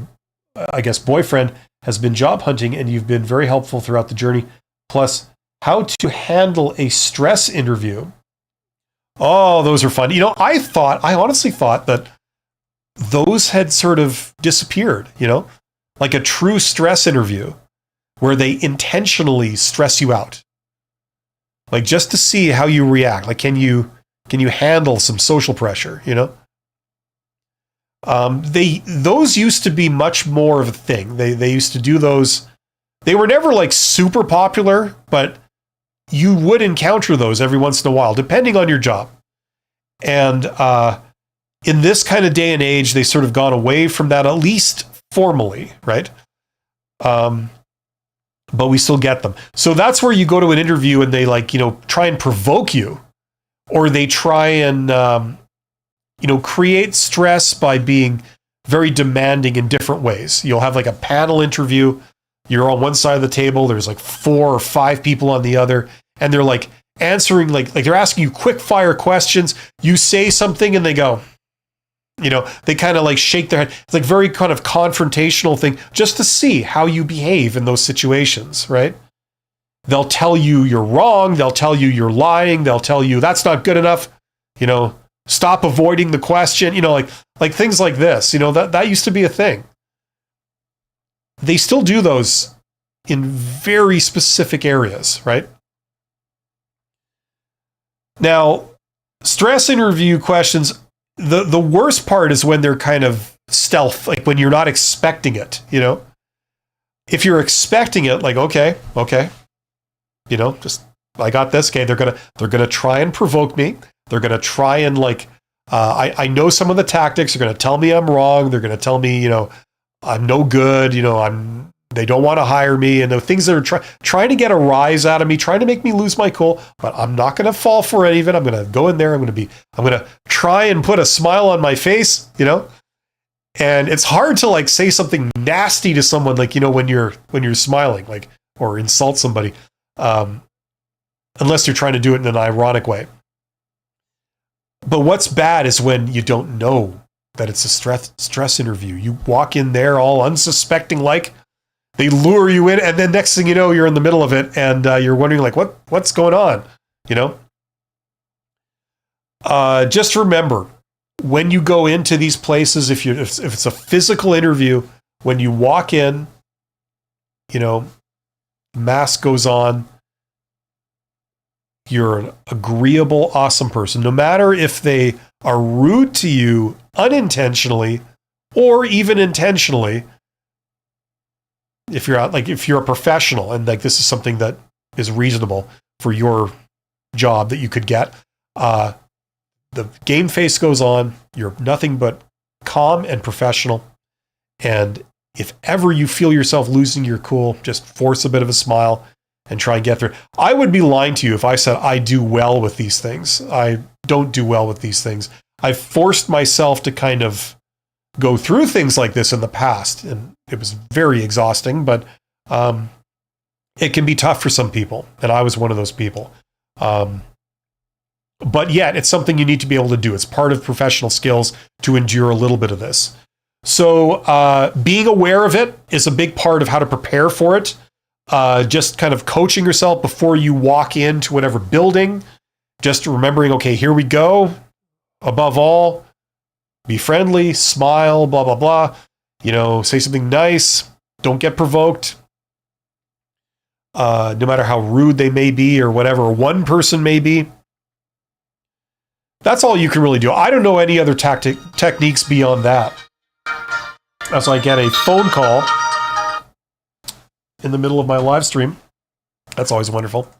I guess, boyfriend has been job hunting, and you've been very helpful throughout the journey. Plus, how to handle a stress interview. Oh, those are fun. I honestly thought that those had sort of disappeared, like a true stress interview where they intentionally stress you out. Like just to see how you react. Like, can you handle some social pressure, those used to be much more of a thing. They used to do those. They were never like super popular, but you would encounter those every once in a while, depending on your job. And in this kind of day and age, they sort of gone away from that, at least formally, right? But we still get them. So that's where you go to an interview and they try and provoke you, or they try and create stress by being very demanding in different ways. You'll have like a panel interview. You're on one side of the table. There's like 4 or 5 people on the other, and they're like answering like they're asking you quick fire questions. You say something and they go, they kind of like shake their head. It's like very kind of confrontational thing just to see how you behave in those situations, right? They'll tell you you're wrong. They'll tell you you're lying. They'll tell you that's not good enough. Stop avoiding the question. Like things like this. That used to be a thing. They still do those in very specific areas, right? Now, stress interview questions, the worst part is when they're kind of stealth, like when you're not expecting it, If you're expecting it, like, okay, just, I got this. Okay, they're gonna try and provoke me. They're gonna try and I know some of the tactics. They're gonna tell me I'm wrong. They're gonna tell me, I'm no good. They don't want to hire me, and the things that are trying to get a rise out of me, trying to make me lose my cool. But I'm not going to fall for any of it. I'm going to go in there. I'm going to try and put a smile on my face, And it's hard to say something nasty to someone, when you're smiling, or insult somebody, unless you're trying to do it in an ironic way. But what's bad is when you don't know that it's a stress interview. You walk in there all unsuspecting, they lure you in, and then next thing you know, you're in the middle of it, and you're wondering what's going on, Just remember, when you go into these places, if it's a physical interview, when you walk in, mask goes on. You're an agreeable, awesome person, no matter if they are rude to you unintentionally or even intentionally. If you're a professional and this is something that is reasonable for your job that you could get, the game face goes on. You're nothing but calm and professional. And if ever you feel yourself losing your cool, just force a bit of a smile and try and get through. I would be lying to you if I said I do well with these things. I don't do well with these things. I've forced myself to kind of go through things like this in the past, and it was very exhausting, but it can be tough for some people, and I was one of those people. But yet, it's something you need to be able to do. It's part of professional skills to endure a little bit of this. So being aware of it is a big part of how to prepare for it. Just kind of coaching yourself before you walk into whatever building. Just remembering, okay, here we go. Above all, be friendly, smile, blah, blah, blah. Say something nice. Don't get provoked. No matter how rude they may be or whatever one person may be. That's all you can really do. I don't know any other techniques beyond that. As I get a phone call in the middle of my live stream. That's always wonderful.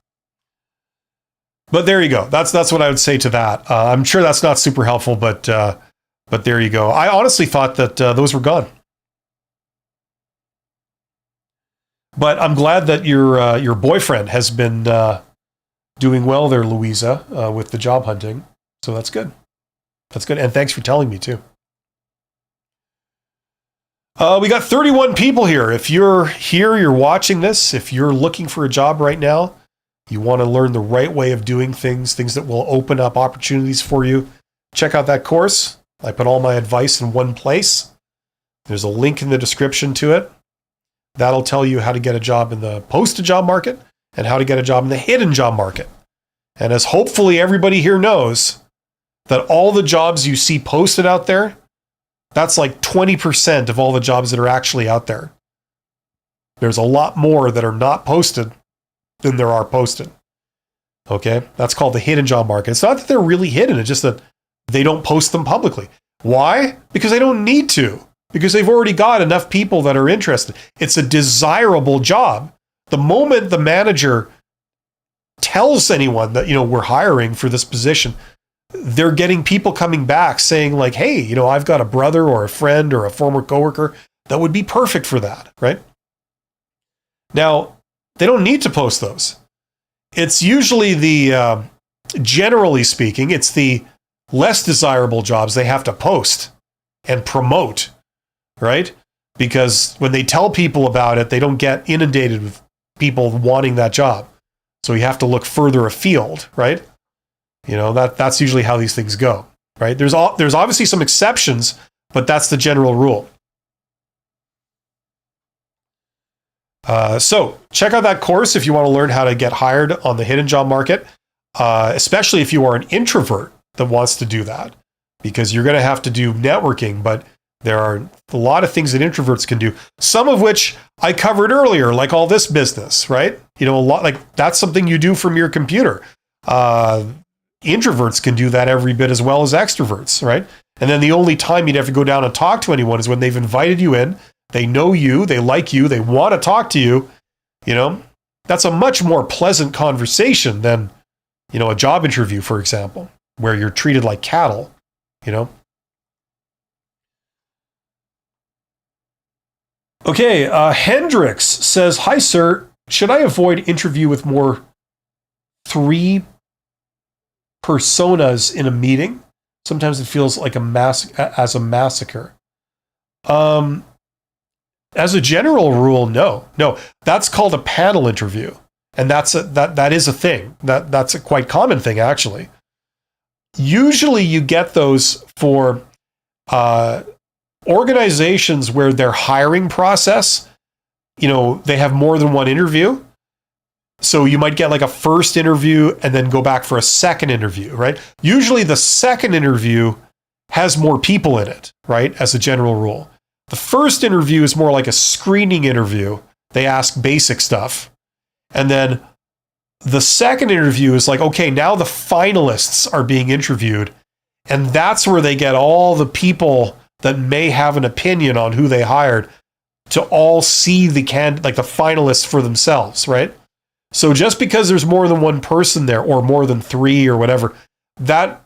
But there you go. That's what I would say to that. I'm sure that's not super helpful, but there you go. I honestly thought that those were gone. But I'm glad that your boyfriend has been doing well there, Louisa, with the job hunting. So that's good. That's good. And thanks for telling me too. We got 31 people here. If you're here, you're watching this, if you're looking for a job right now, you want to learn the right way of doing things that will open up opportunities for you, check out that course. I put all my advice in one place. There's a link in the description to it. That'll tell you how to get a job in the posted job market and how to get a job in the hidden job market. And as hopefully everybody here knows, that all the jobs you see posted out there, that's like 20% of all the jobs that are actually out there. There's a lot more that are not posted than there are posted. Okay? That's called the hidden job market. It's not that they're really hidden, it's just that they don't post them publicly. Why? Because they don't need to. Because they've already got enough people that are interested. It's a desirable job. The moment the manager tells anyone that, we're hiring for this position, they're getting people coming back saying like, hey, I've got a brother or a friend or a former coworker that would be perfect for that, right? Now, they don't need to post those. It's usually generally speaking, it's the less desirable jobs they have to post and promote, right? Because when they tell people about it, they don't get inundated with people wanting that job. So you have to look further afield, right? That's usually how these things go, right? There's obviously some exceptions, but that's the general rule. So check out that course if you want to learn how to get hired on the hidden job market, especially if you are an introvert that wants to do that, because you're going to have to do networking, but there are a lot of things that introverts can do, some of which I covered earlier, like all this business, right? A lot like that's something you do from your computer. Introverts can do that every bit as well as extroverts, right? And then the only time you'd have to go down and talk to anyone is when they've invited you in, they know you, they like you, they want to talk to you, That's a much more pleasant conversation than, a job interview, for example, where you're treated like cattle, Okay, Hendrix says, hi, sir. Should I avoid interview with more 3 personas in a meeting? Sometimes it feels like a massacre. As a general rule, no. That's called a panel interview, and that is a thing. That's a quite common thing, actually. Usually, you get those for organizations where their hiring process, they have more than one interview. So you might get like a first interview and then go back for a second interview, right? Usually the second interview has more people in it, right? As a general rule. The first interview is more like a screening interview. They ask basic stuff. And then the second interview is like, okay, now the finalists are being interviewed. And that's where they get all the people that may have an opinion on who they hired to all see the finalists for themselves, right? So just because there's more than one person there, or more than 3 or whatever, that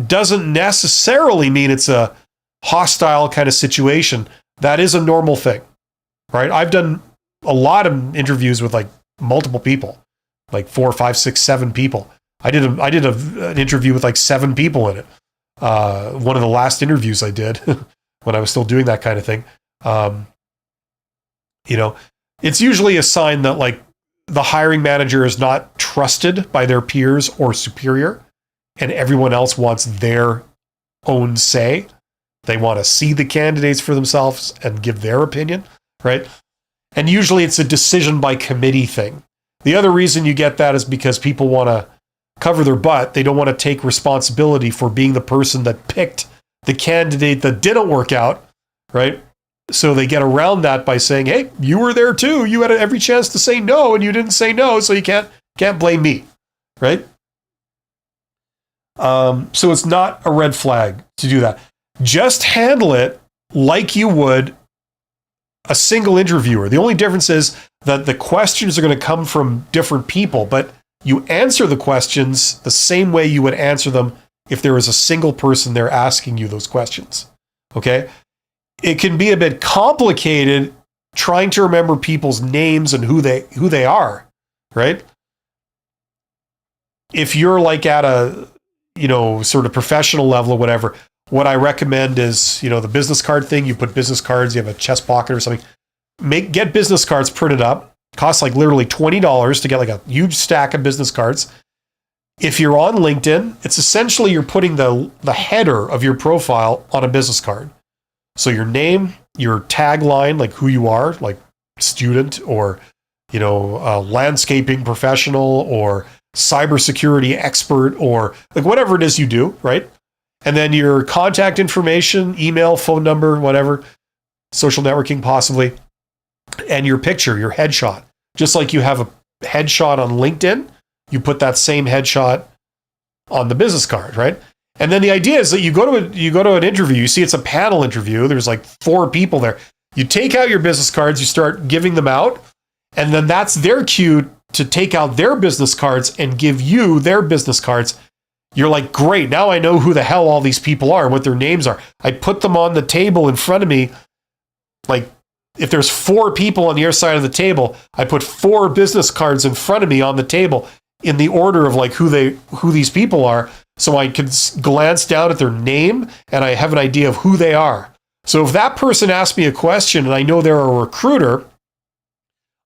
doesn't necessarily mean it's a hostile kind of situation. That is a normal thing, right? I've done a lot of interviews with like multiple people, like 4, 5, 6, 7 people. I did an interview with like 7 people in it. One of the last interviews I did when I was still doing that kind of thing. It's usually a sign that like the hiring manager is not trusted by their peers or superior, and everyone else wants their own say. They want to see the candidates for themselves and give their opinion, right? And usually it's a decision by committee thing. The other reason you get that is because people want to cover their butt. They don't want to take responsibility for being the person that picked the candidate that didn't work out, right? So they get around that by saying, hey, you were there too. You had every chance to say no, and you didn't say no, so you can't blame me, right? So it's not a red flag to do that. Just handle it like you would a single interviewer. The only difference is that the questions are going to come from different people, but you answer the questions the same way you would answer them if there was a single person there asking you those questions, okay? It can be a bit complicated trying to remember people's names and who they are, right? If you're like at a, sort of professional level or whatever, what I recommend is, the business card thing. You put business cards, you have a chest pocket or something. Get business cards printed up. Costs like literally $20 to get like a huge stack of business cards. If you're on LinkedIn, it's essentially you're putting the header of your profile on a business card. So your name, your tagline, like who you are, like student or, a landscaping professional or cybersecurity expert or like whatever it is you do, right? And then your contact information, email, phone number, whatever, social networking possibly, and your picture, your headshot. Just like you have a headshot on LinkedIn, you put that same headshot on the business card, right? And then the idea is that you go to an interview, you see it's a panel interview, there's like 4 people there. You take out your business cards, you start giving them out, and then that's their cue to take out their business cards and give you their business cards. You're like, great, now I know who the hell all these people are and what their names are. I put them on the table in front of me. Like, if there's 4 people on the other side of the table, I put 4 business cards in front of me on the table in the order of like who these people are. So I can glance down at their name and I have an idea of who they are. So if that person asks me a question and I know they're a recruiter,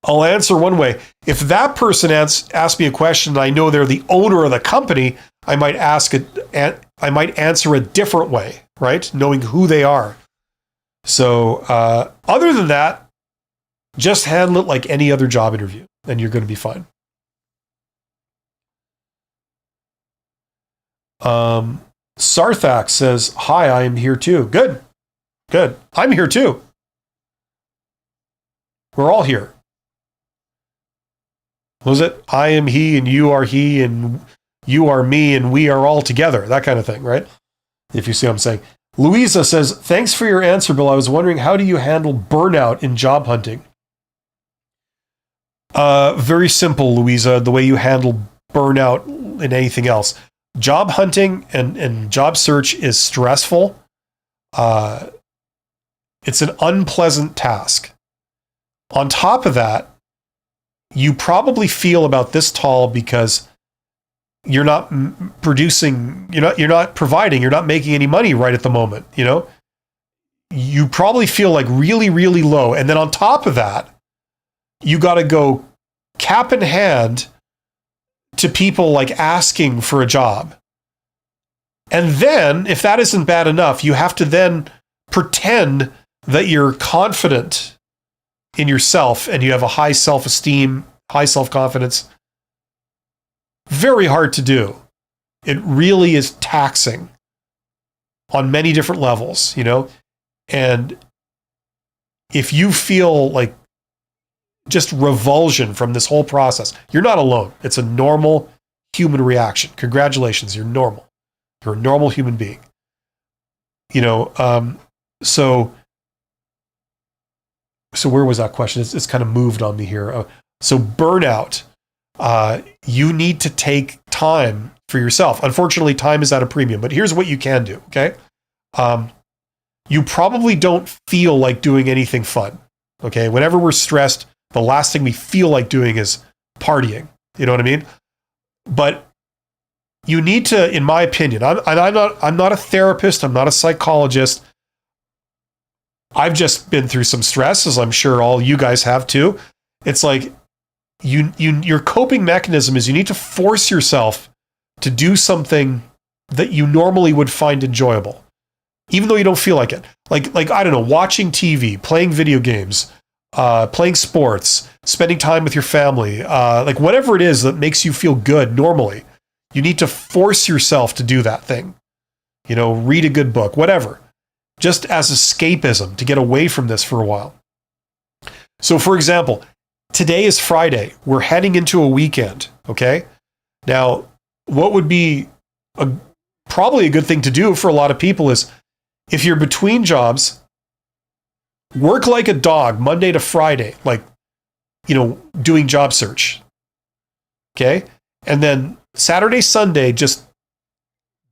I'll answer one way. If that person asks me a question and I know they're the owner of the company, I might answer a different way, right? Knowing who they are. So other than that, just handle it like any other job interview and you're going to be fine. Sarthak says, hi, I am here too. Good. I'm here too. We're all here. What was it? I am he and you are he and you are me and we are all together. That kind of thing, right? If you see what I'm saying. Louisa says, thanks for your answer, Bill. I was wondering, how do you handle burnout in job hunting? Very simple, Louisa, the way you handle burnout in anything else. Job hunting and job search is stressful. It's an unpleasant task. On top of that, you probably feel about this tall because you're not producing, you're not providing, you're not making any money right at the moment, You probably feel like really, really low. And then on top of that, you got to go cap in hand to people like asking for a job. And then, if that isn't bad enough, you have to then pretend that you're confident in yourself and you have a high self-esteem, high self-confidence. Very hard to do. It really is taxing on many different levels, And if you feel like just revulsion from this whole process, you're not alone. It's a normal human reaction. Congratulations, you're normal. You're a normal human being. So where was that question? It's kind of moved on me here. So burnout, you need to take time for yourself. Unfortunately, time is at a premium, but here's what you can do, okay? You probably don't feel like doing anything fun, okay? Whenever we're stressed, the last thing we feel like doing is partying. You know what I mean? But you need to, in my opinion, I'm not a therapist, I'm not a psychologist. I've just been through some stress, as I'm sure all you guys have too. It's like your coping mechanism is you need to force yourself to do something that you normally would find enjoyable, even though you don't feel like it. Like I don't know, watching TV, playing video games, playing sports, spending time with your family, like whatever it is that makes you feel good normally. You need to force yourself to do that thing. Read a good book, whatever. Just as escapism to get away from this for a while. So for example, today is Friday. We're heading into a weekend, okay? Now, what would be probably a good thing to do for a lot of people is if you're between jobs, work like a dog Monday to Friday, like, doing job search, okay? And then Saturday, Sunday, just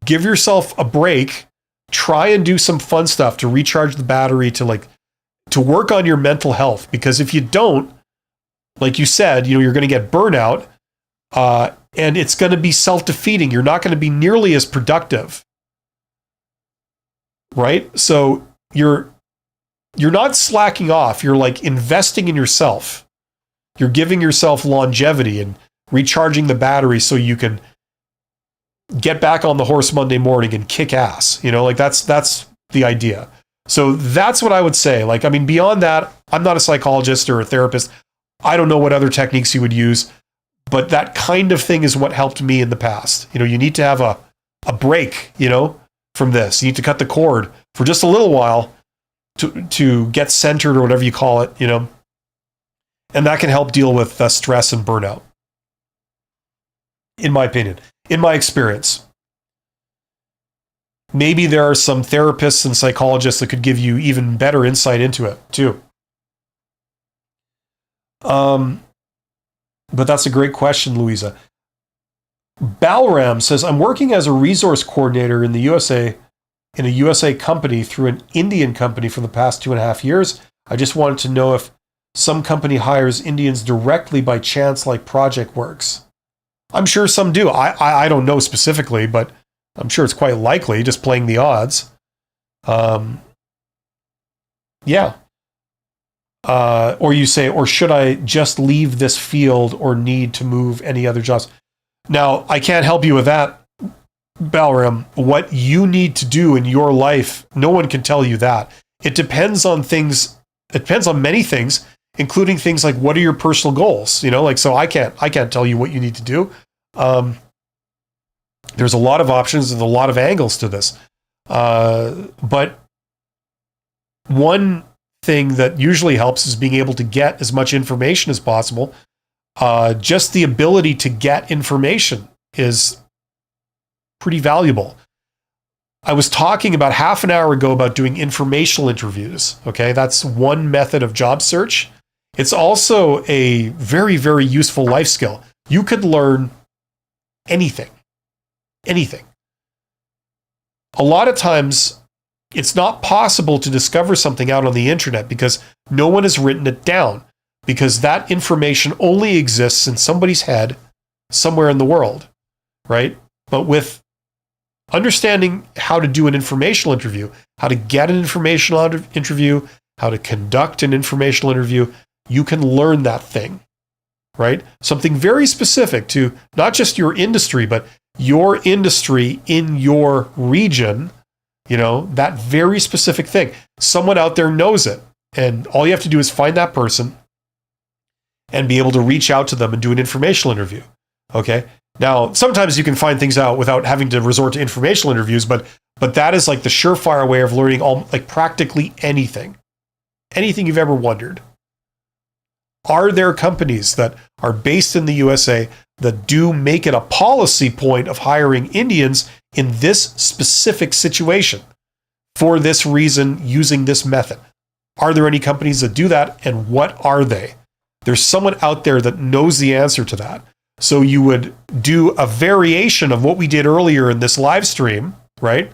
give yourself a break. Try and do some fun stuff to recharge the battery, to work on your mental health. Because if you don't, like you said, you're going to get burnout, and it's going to be self-defeating. You're not going to be nearly as productive, right? So you're not slacking off. You're like investing in yourself. You're giving yourself longevity and recharging the battery so you can get back on the horse Monday morning and kick ass. That's the idea. So that's what I would say. Like, I mean, beyond that, I'm not a psychologist or a therapist. I don't know what other techniques you would use, but that kind of thing is what helped me in the past. You know, you need to have a break, you know, from this. You need to cut the cord for just a little while to get centered or whatever you call it, you know, and that can help deal with stress and burnout. In my opinion, in my experience. Maybe there are some therapists and psychologists that could give you even better insight into it too. But that's a great question, Louisa. Balram says, I'm working as a resource coordinator in the USA, in a USA company through an Indian company for the past 2.5 years. I just wanted to know if some company hires Indians directly by chance, like Project Works. I'm sure some do. I don't know specifically, but I'm sure it's quite likely, just playing the odds. Yeah. Or you say, or should I just leave this field or need to move any other jobs? Now, I can't help you with that, Balram. What you need to do in your life, no one can tell you that. It depends on things. It depends on many things, including things like, what are your personal goals? You know, like, so I can't tell you what you need to do. There's a lot of options and a lot of angles to this. But one thing that usually helps is being able to get as much information as possible. Just the ability to get information is pretty valuable. I was talking about half an hour ago about doing informational interviews. Okay, that's one method of job search. It's also a very, very useful life skill. You could learn anything. Anything. A lot of times, it's not possible to discover something out on the internet because no one has written it down, because that information only exists in somebody's head somewhere in the world, right? But with understanding how to do an informational interview, how to get an informational interview, how to conduct an informational interview, you can learn that thing, right? Something very specific to not just your industry, but your industry in your region, you know, that very specific thing. Someone out there knows it. And all you have to do is find that person and be able to reach out to them and do an informational interview. Okay. Now, sometimes you can find things out without having to resort to informational interviews, but that is like the surefire way of learning like practically anything you've ever wondered. Are there companies that are based in the USA that do make it a policy point of hiring Indians in this specific situation for this reason, using this method? Are there any companies that do that, and what are they? There's someone out there that knows the answer to that. So you would do a variation of what we did earlier in this live stream, right?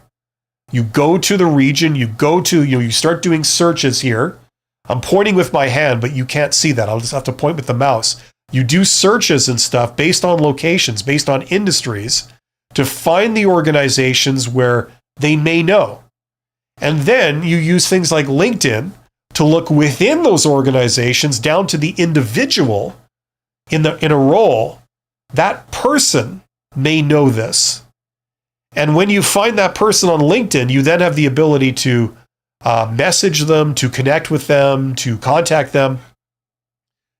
You go to the region, you start doing searches here. I'm pointing with my hand, but you can't see that. I'll just have to point with the mouse. You do searches and stuff based on locations, based on industries, to find the organizations where they may know. And then you use things like LinkedIn to look within those organizations down to the individual in a role. That person may know this. And when you find that person on LinkedIn, you then have the ability to message them, to connect with them, to contact them.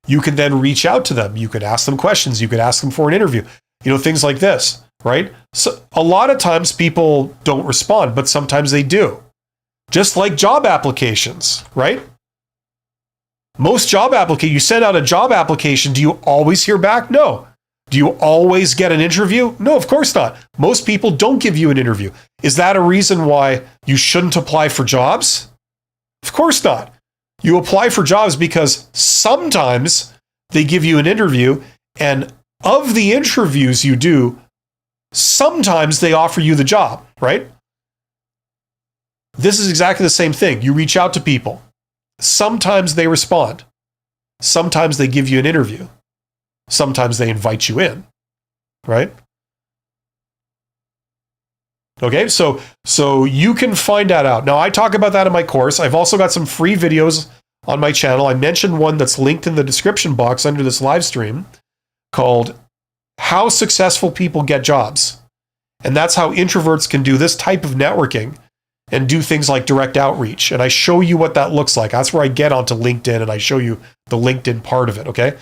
You can then reach out to them. You could ask them questions. You could ask them for an interview. You know, things like this, right? So a lot of times people don't respond, but sometimes they do. Just like job applications, right? Most job applications, you send out a job application, do you always hear back? No. Do you always get an interview? No, of course not. Most people don't give you an interview. Is that a reason why you shouldn't apply for jobs? Of course not. You apply for jobs because sometimes they give you an interview, and of the interviews you do, sometimes they offer you the job, right? This is exactly the same thing. You reach out to people. Sometimes they respond. Sometimes they give you an interview. Sometimes they invite you in, right? Okay, so you can find that out. Now, I talk about that in my course. I've also got some free videos on my channel. I mentioned one that's linked in the description box under this live stream called How Successful People Get Jobs. And that's how introverts can do this type of networking and do things like direct outreach. And I show you what that looks like. That's where I get onto LinkedIn and I show you the LinkedIn part of it. Okay.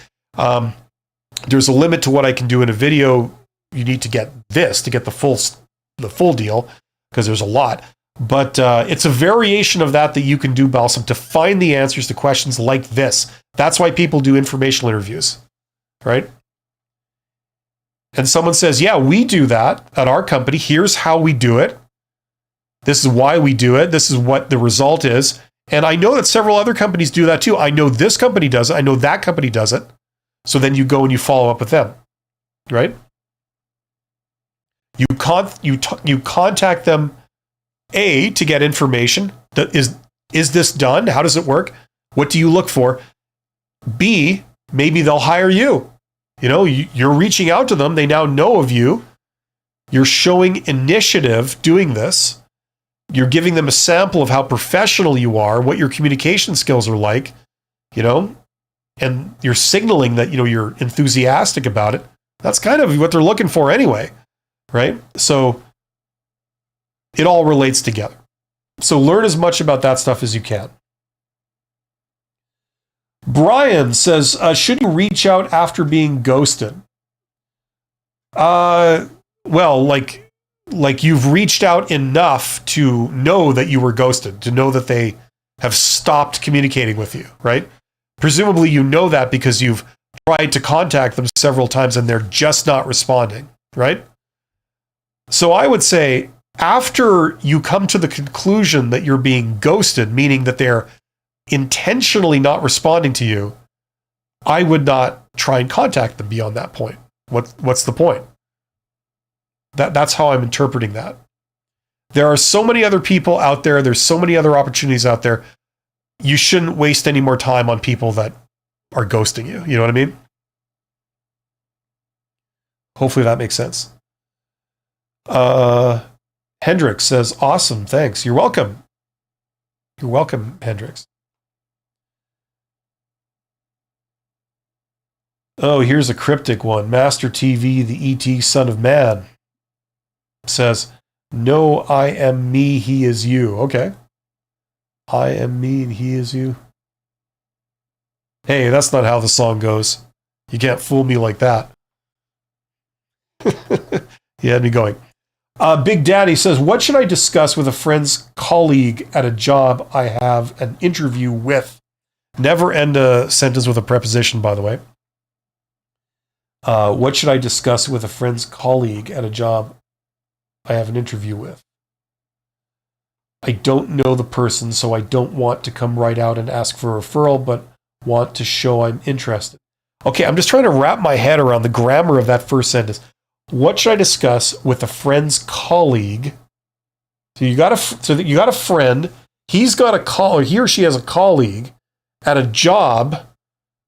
There's a limit to what I can do in a video. You need to get this to get the full deal, because there's a lot. But it's a variation of that you can do, Balsam, to find the answers to questions like this. That's why people do informational interviews, right? And someone says, yeah, we do that at our company. Here's how we do it. This is why we do it. This is what the result is. And I know that several other companies do that too. I know this company does it. I know that company does it. So then you go and you follow up with them, right? You contact them, A, to get information. Is this done? How does it work? What do you look for? B, maybe they'll hire you. You're reaching out to them. They now know of you. You're showing initiative doing this. You're giving them a sample of how professional you are, what your communication skills are like, and you're signaling that, you're enthusiastic about it. That's kind of what they're looking for anyway, right? So it all relates together. So learn as much about that stuff as you can. Brian says, should you reach out after being ghosted? Well, like you've reached out enough to know that you were ghosted, to know that they have stopped communicating with you, right? Presumably you know that because you've tried to contact them several times and they're just not responding, right? So I would say after you come to the conclusion that you're being ghosted, meaning that they're intentionally not responding to you, I would not try and contact them beyond that point. What's the point? That's how I'm interpreting that. There are so many other people out there. There's so many other opportunities out there. You shouldn't waste any more time on people that are ghosting you. You know what I mean? Hopefully that makes sense. Hendrix says, awesome, thanks. You're welcome. You're welcome, Hendrix. Oh, here's a cryptic one. Master TV, the ET Son of Man, says, no, I am me, he is you. Okay. I am me and he is you. Hey, that's not how the song goes. You can't fool me like that. You had me going. Big Daddy says, what should I discuss with a friend's colleague at a job I have an interview with? Never end a sentence with a preposition, by the way. What should I discuss with a friend's colleague at a job I have an interview with? I don't know the person, so I don't want to come right out and ask for a referral, but want to show I'm interested. Okay, I'm just trying to wrap my head around the grammar of that first sentence. What should I discuss with a friend's colleague? So you got a friend. He's got he or she has a colleague at a job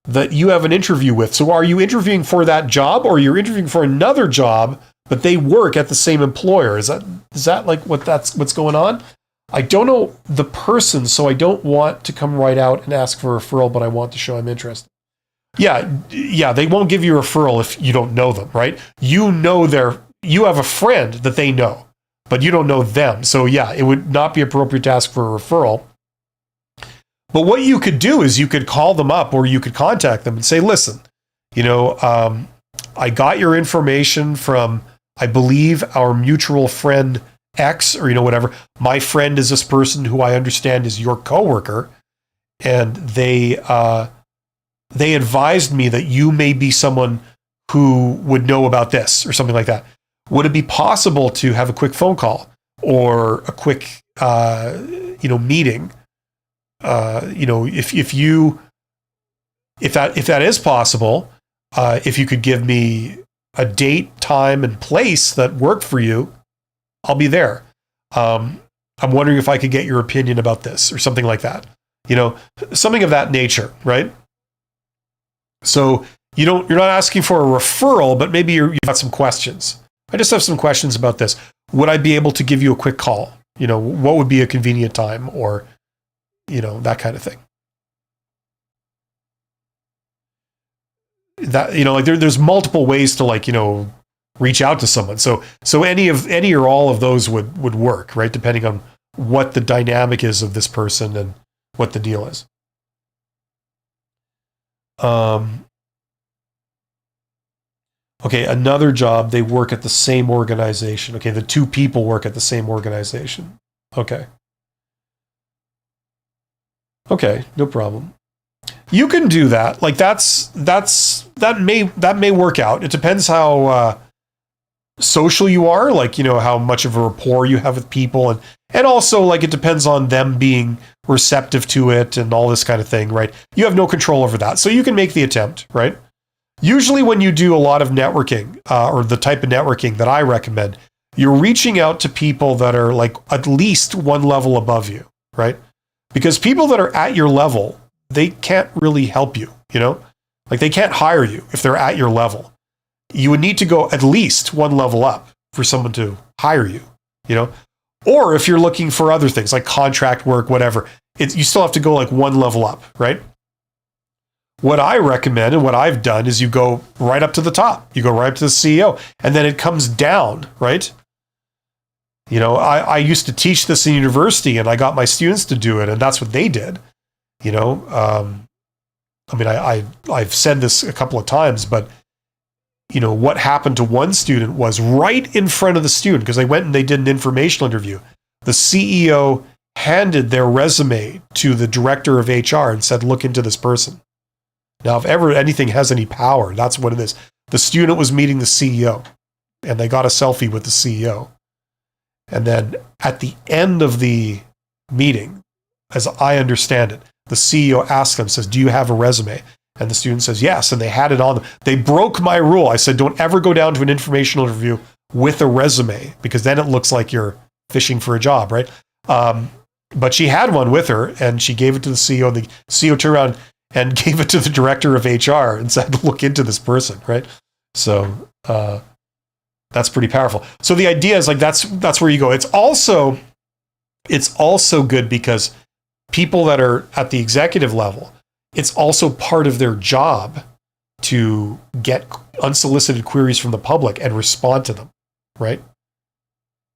that you have an interview with. So are you interviewing for that job, or you're interviewing for another job, but they work at the same employer? Is that like what's going on? I don't know the person, so I don't want to come right out and ask for a referral, but I want to show I'm interested. Yeah, they won't give you a referral if you don't know them, right? You have a friend that they know, but you don't know them. So yeah, it would not be appropriate to ask for a referral. But what you could do is you could call them up, or you could contact them and say, listen, I got your information from, I believe, our mutual friend X, or whatever. My friend is this person who I understand is your coworker, and they advised me that you may be someone who would know about this, or something like that. Would it be possible to have a quick phone call or a quick meeting? If that is possible, if you could give me a date, time, and place that work for you, I'll be there. I'm wondering if I could get your opinion about this, or something like that. Something of that nature, right? So you're not asking for a referral, but maybe you've got some questions. I just have some questions about this. Would I be able to give you a quick call? What would be a convenient time, or that kind of thing. That there's multiple ways to reach out to someone. So any or all of those would work, right? Depending on what the dynamic is of this person and what the deal is. Okay, another job, they work at the same organization. Okay, the two people work at the same organization. Okay. Okay, no problem. You can do that. Like that may work out. It depends how social you are, like, you know, how much of a rapport you have with people, and also, like, it depends on them being receptive to it and all this kind of thing, right? You have no control over that. So you can make the attempt, right? Usually when you do a lot of networking, or the type of networking that I recommend, you're reaching out to people that are like at least one level above you, right? Because people that are at your level, they can't really help you, you know? Like, they can't hire you if they're at your level. You would need to go at least one level up for someone to hire you, you know? Or if you're looking for other things like contract work, whatever, you still have to go like one level up, right? What I recommend and what I've done is you go right up to the top. You go right up to the CEO, and then it comes down, right? You know, I used to teach this in university, and I got my students to do it, and that's what they did. You know, I mean, I've said this a couple of times, but, you know, what happened to one student was right in front of the student, because they went and they did an informational interview. The CEO handed their resume to the director of HR and said, look into this person. Now, if ever anything has any power, that's what it is. The student was meeting the CEO, and they got a selfie with the CEO. And then at the end of the meeting, as I understand it, the CEO asked them, says, do you have a resume? And the student says, yes. And they had it on them. They broke my rule. I said, don't ever go down to an informational interview with a resume, because then it looks like you're fishing for a job, right? But she had one with her, and she gave it to the CEO. And the CEO turned around and gave it to the director of HR and said, look into this person, right? So that's pretty powerful. So the idea is, like, that's where you go. It's also good because people that are at the executive level, it's also part of their job to get unsolicited queries from the public and respond to them, right?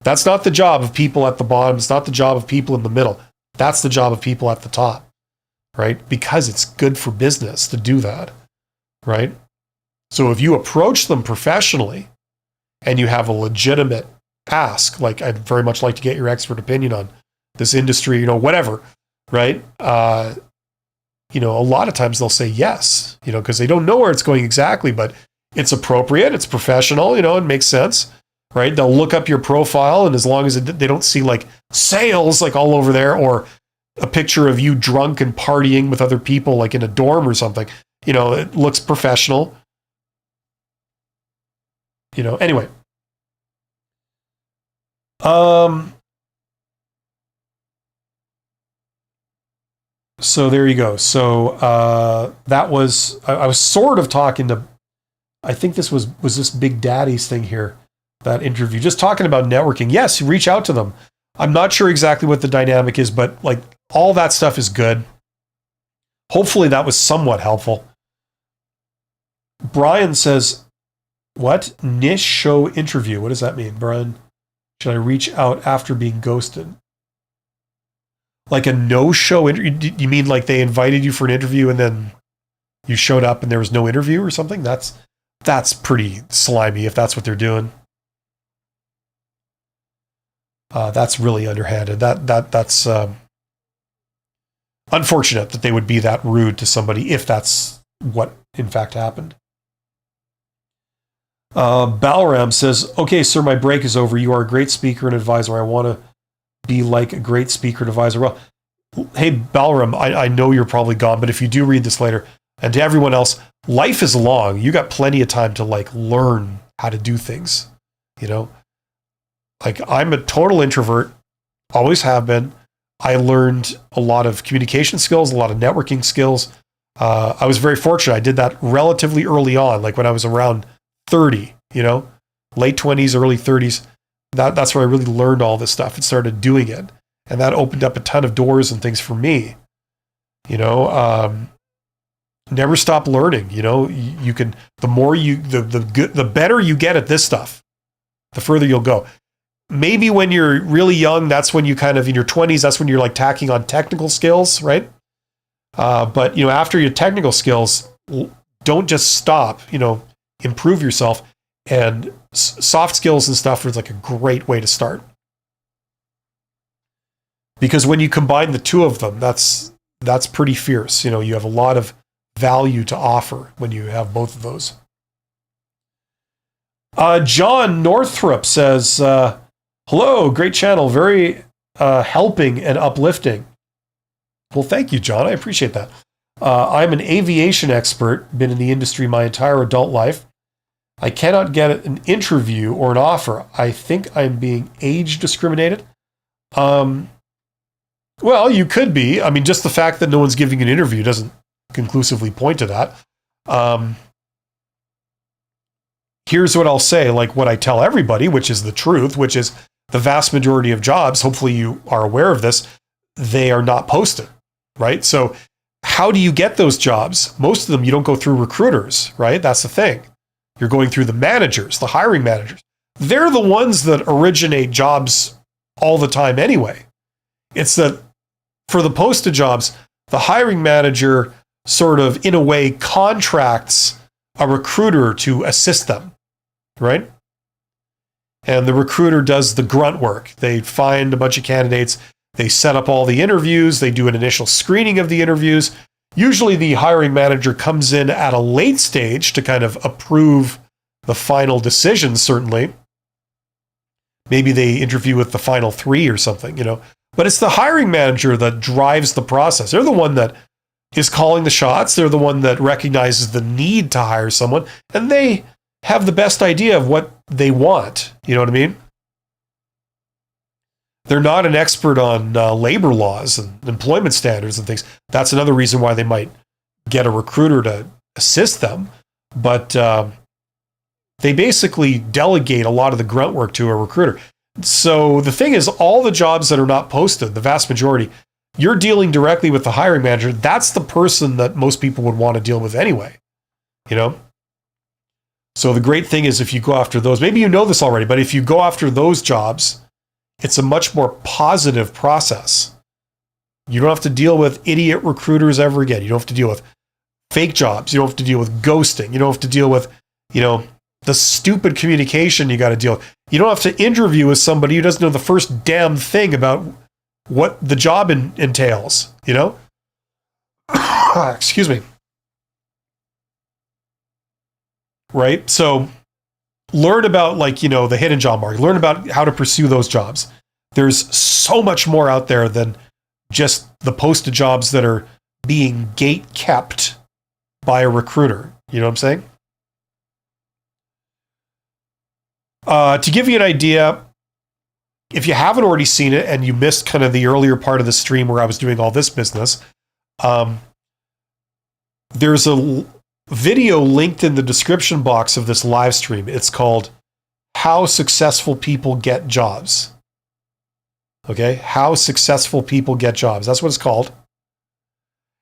That's not the job of people at the bottom. It's not the job of people in the middle. That's the job of people at the top, right? Because it's good for business to do that, right? So if you approach them professionally and you have a legitimate ask, like, I'd very much like to get your expert opinion on this industry, you know, whatever, right? You know, a lot of times they'll say yes, you know, because they don't know where it's going exactly, but it's appropriate, it's professional, you know, it makes sense, right? They'll look up your profile, and as long as they don't see like sales like all over there, or a picture of you drunk and partying with other people like in a dorm or something, you know, it looks professional. You know, anyway. So there you go. So that was, I was sort of talking to, I think this was this Big Daddy's thing here, that interview, just talking about networking. Yes, reach out to them. I'm not sure exactly what the dynamic is, but like all that stuff is good. Hopefully that was somewhat helpful. Brian says, what? Niche show interview. What does that mean, Brian? Should I reach out after being ghosted? Like a no-show interview? You mean like they invited you for an interview and then you showed up and there was no interview or something? That's pretty slimy if that's what they're doing. That's really underhanded. That's unfortunate that they would be that rude to somebody if that's what in fact happened. Balram says, okay, sir, my break is over. You are a great speaker and advisor. I want to be like a great speaker and advisor. Well, hey, Balram, I know you're probably gone, but if you do read this later, and to everyone else, life is long. You got plenty of time to like learn how to do things, you know? Like, I'm a total introvert, always have been. I learned a lot of communication skills, a lot of networking skills. I was very fortunate. I did that relatively early on, like when I was around 30, you know, late 20s, early 30s. That's where I really learned all this stuff and started doing it. And that opened up a ton of doors and things for me, you know. Never stop learning, you know. You can, the more you, the better you get at this stuff, the further you'll go. maybe when you're really young, that's when you kind of, in your 20s, that's when you're like tacking on technical skills, right? But, after your technical skills, don't just stop, improve yourself. And soft skills and stuff is like a great way to start. Because when you combine the two of them, that's pretty fierce. You have a lot of value to offer when you have both of those. John Northrup says, hello, great channel, very helping and uplifting. Well, thank you, John. I appreciate that. I'm an aviation expert, been in the industry my entire adult life. I cannot get an interview or an offer. I think I'm being age discriminated. Well, you could be. I mean, just the fact that no one's giving an interview doesn't conclusively point to that. Here's what I'll say, like what I tell everybody, which is the truth, which is the vast majority of jobs, hopefully you are aware of this, they are not posted, right? So how do you get those jobs? Most of them, you don't go through recruiters, right? That's the thing. You're going through the managers, the hiring managers. They're the ones that originate jobs all the time anyway. It's that for the posted jobs, the hiring manager sort of, in a way, contracts a recruiter to assist them, right? And the recruiter does the grunt work. They find a bunch of candidates. They set up all the interviews. They do an initial screening of the interviews. Usually the hiring manager comes in at a late stage to kind of approve the final decision, certainly. Maybe they interview with the final 3 or something, But it's the hiring manager that drives the process. They're the one that is calling the shots. They're the one that recognizes the need to hire someone. And they have the best idea of what they want. You know what I mean? They're not an expert on labor laws and employment standards and things. That's another reason why they might get a recruiter to assist them. But they basically delegate a lot of the grunt work to a recruiter. So the thing is, all the jobs that are not posted, the vast majority, you're dealing directly with the hiring manager. That's the person that most people would want to deal with anyway. So the great thing is if you go after those, maybe you know this already, but if you go after those jobs, it's a much more positive process. You don't have to deal with idiot recruiters ever again. You don't have to deal with fake jobs. You don't have to deal with ghosting. You don't have to deal with, the stupid communication you got to deal with. You don't have to interview with somebody who doesn't know the first damn thing about what the job entails, Excuse me. Right? So learn about the hidden job market. Learn about how to pursue those jobs. There's so much more out there than just the posted jobs that are being gate kept by a recruiter. You know what I'm saying? To give you an idea, if you haven't already seen it and you missed kind of the earlier part of the stream where I was doing all this business, there's a video linked in the description box of this live stream. It's called How Successful People Get Jobs. Okay? How Successful People Get Jobs. That's what it's called.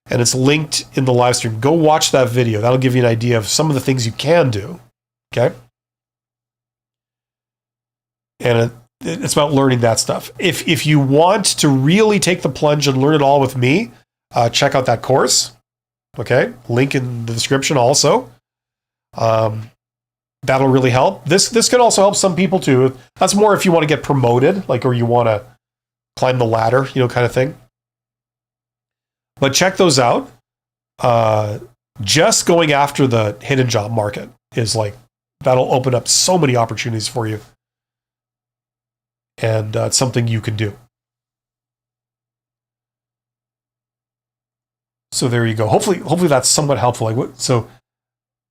And it's linked in the live stream. Go watch that video. That'll give you an idea of some of the things you can do. Okay? And it's about learning that stuff. If you want to really take the plunge and learn it all with me, check out that course. Okay, link in the description also. That'll really help. This can also help some people too. That's more if you want to get promoted, or you want to climb the ladder, kind of thing. But check those out. Just going after the hidden job market is that'll open up so many opportunities for you. And it's something you can do. So there you go. Hopefully that's somewhat helpful. So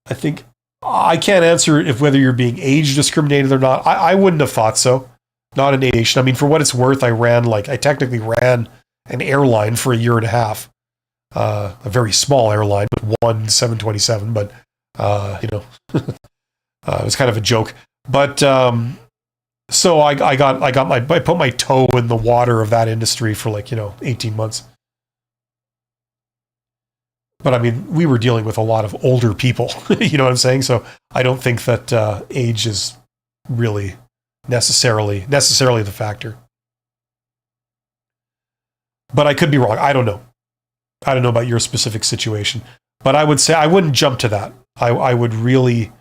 I think I can't answer if whether you're being age discriminated or not. I wouldn't have thought so. Not in aviation. I mean, for what it's worth, I technically ran an airline for a year and a half. A very small airline with one 727, but it was kind of a joke. But so I put my toe in the water of that industry for 18 months. But I mean, we were dealing with a lot of older people, you know what I'm saying? So I don't think that age is really necessarily the factor. But I could be wrong. I don't know. I don't know about your specific situation. But I would say I wouldn't jump to that. I would really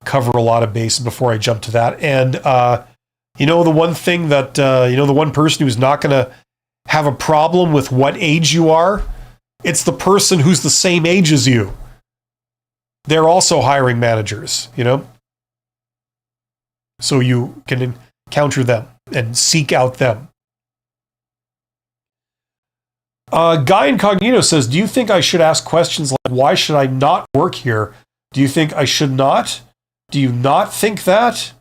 cover a lot of bases before I jump to that. And, the one thing that, the one person who's not going to have a problem with what age you are, it's the person who's the same age as you. They're also hiring managers, So you can encounter them and seek out them. Guy Incognito says, do you think I should ask questions like, why should I not work here? Do you think I should not? Do you not think that?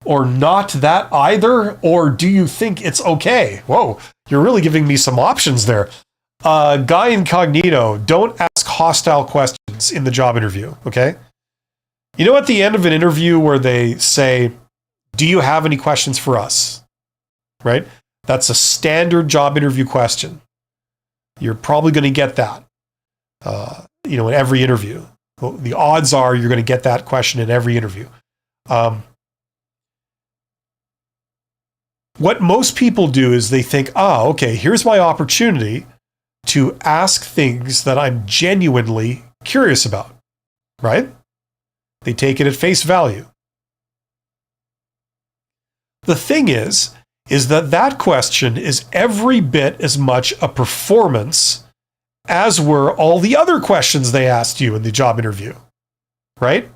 Or not that either? Or do you think it's okay? Whoa, you're really giving me some options there. Guy Incognito, don't ask hostile questions in the job interview, okay? At the end of an interview where they say, do you have any questions for us? Right? That's a standard job interview question. You're probably going to get that, in every interview. The odds are you're going to get that question in every interview. What most people do is they think, okay, here's my opportunity to ask things that I'm genuinely curious about, right? They take it at face value. The thing is that question is every bit as much a performance as were all the other questions they asked you in the job interview, right?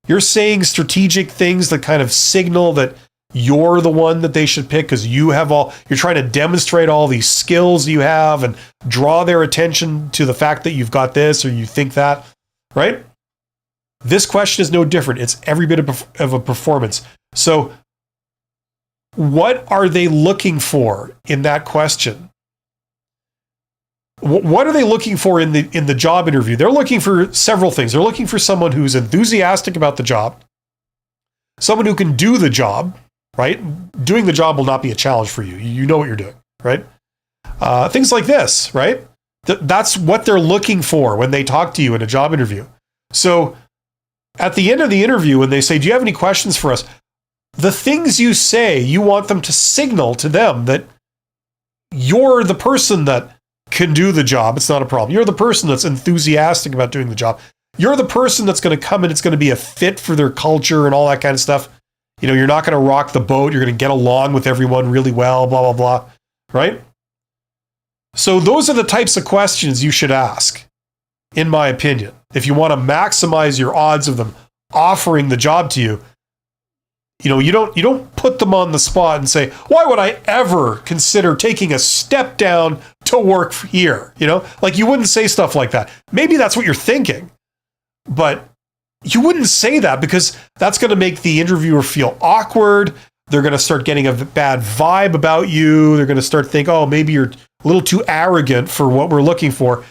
You're saying strategic things that kind of signal that you're the one that they should pick because you're trying to demonstrate all these skills you have and draw their attention to the fact that you've got this or you think that, right? This question is no different. It's every bit of a performance. So what are they looking for in that question? What are they looking for in the job interview? They're looking for several things. They're looking for someone who's enthusiastic about the job, someone who can do the job, right? Doing the job will not be a challenge for you. You know what you're doing, right? Things like this, right? That's what they're looking for when they talk to you in a job interview. So at the end of the interview, when they say, do you have any questions for us? The things you say, you want them to signal to them that you're the person that can do the job. It's not a problem. You're the person that's enthusiastic about doing the job. You're the person that's going to come and it's going to be a fit for their culture and all that kind of stuff. You're not going to rock the boat. You're going to get along with everyone really well, blah, blah, blah, right? So those are the types of questions you should ask, in my opinion. If you want to maximize your odds of them offering the job to you, you don't put them on the spot and say, why would I ever consider taking a step down to work here? Like you wouldn't say stuff like that. Maybe that's what you're thinking, but you wouldn't say that because that's going to make the interviewer feel awkward. They're going to start getting a bad vibe about you. They're going to start thinking, oh, maybe you're a little too arrogant for what we're looking for,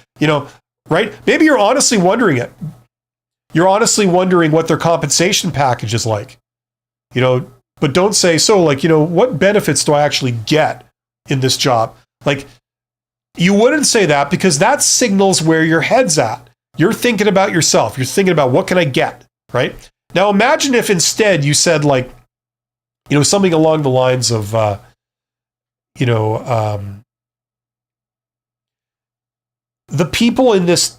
right? Maybe you're honestly wondering it. You're honestly wondering what their compensation package is like. But don't say, what benefits do I actually get in this job? Like, you wouldn't say that because that signals where your head's at. You're thinking about yourself. You're thinking about what can I get, right? Now, imagine if instead you said something along the lines of, the people in this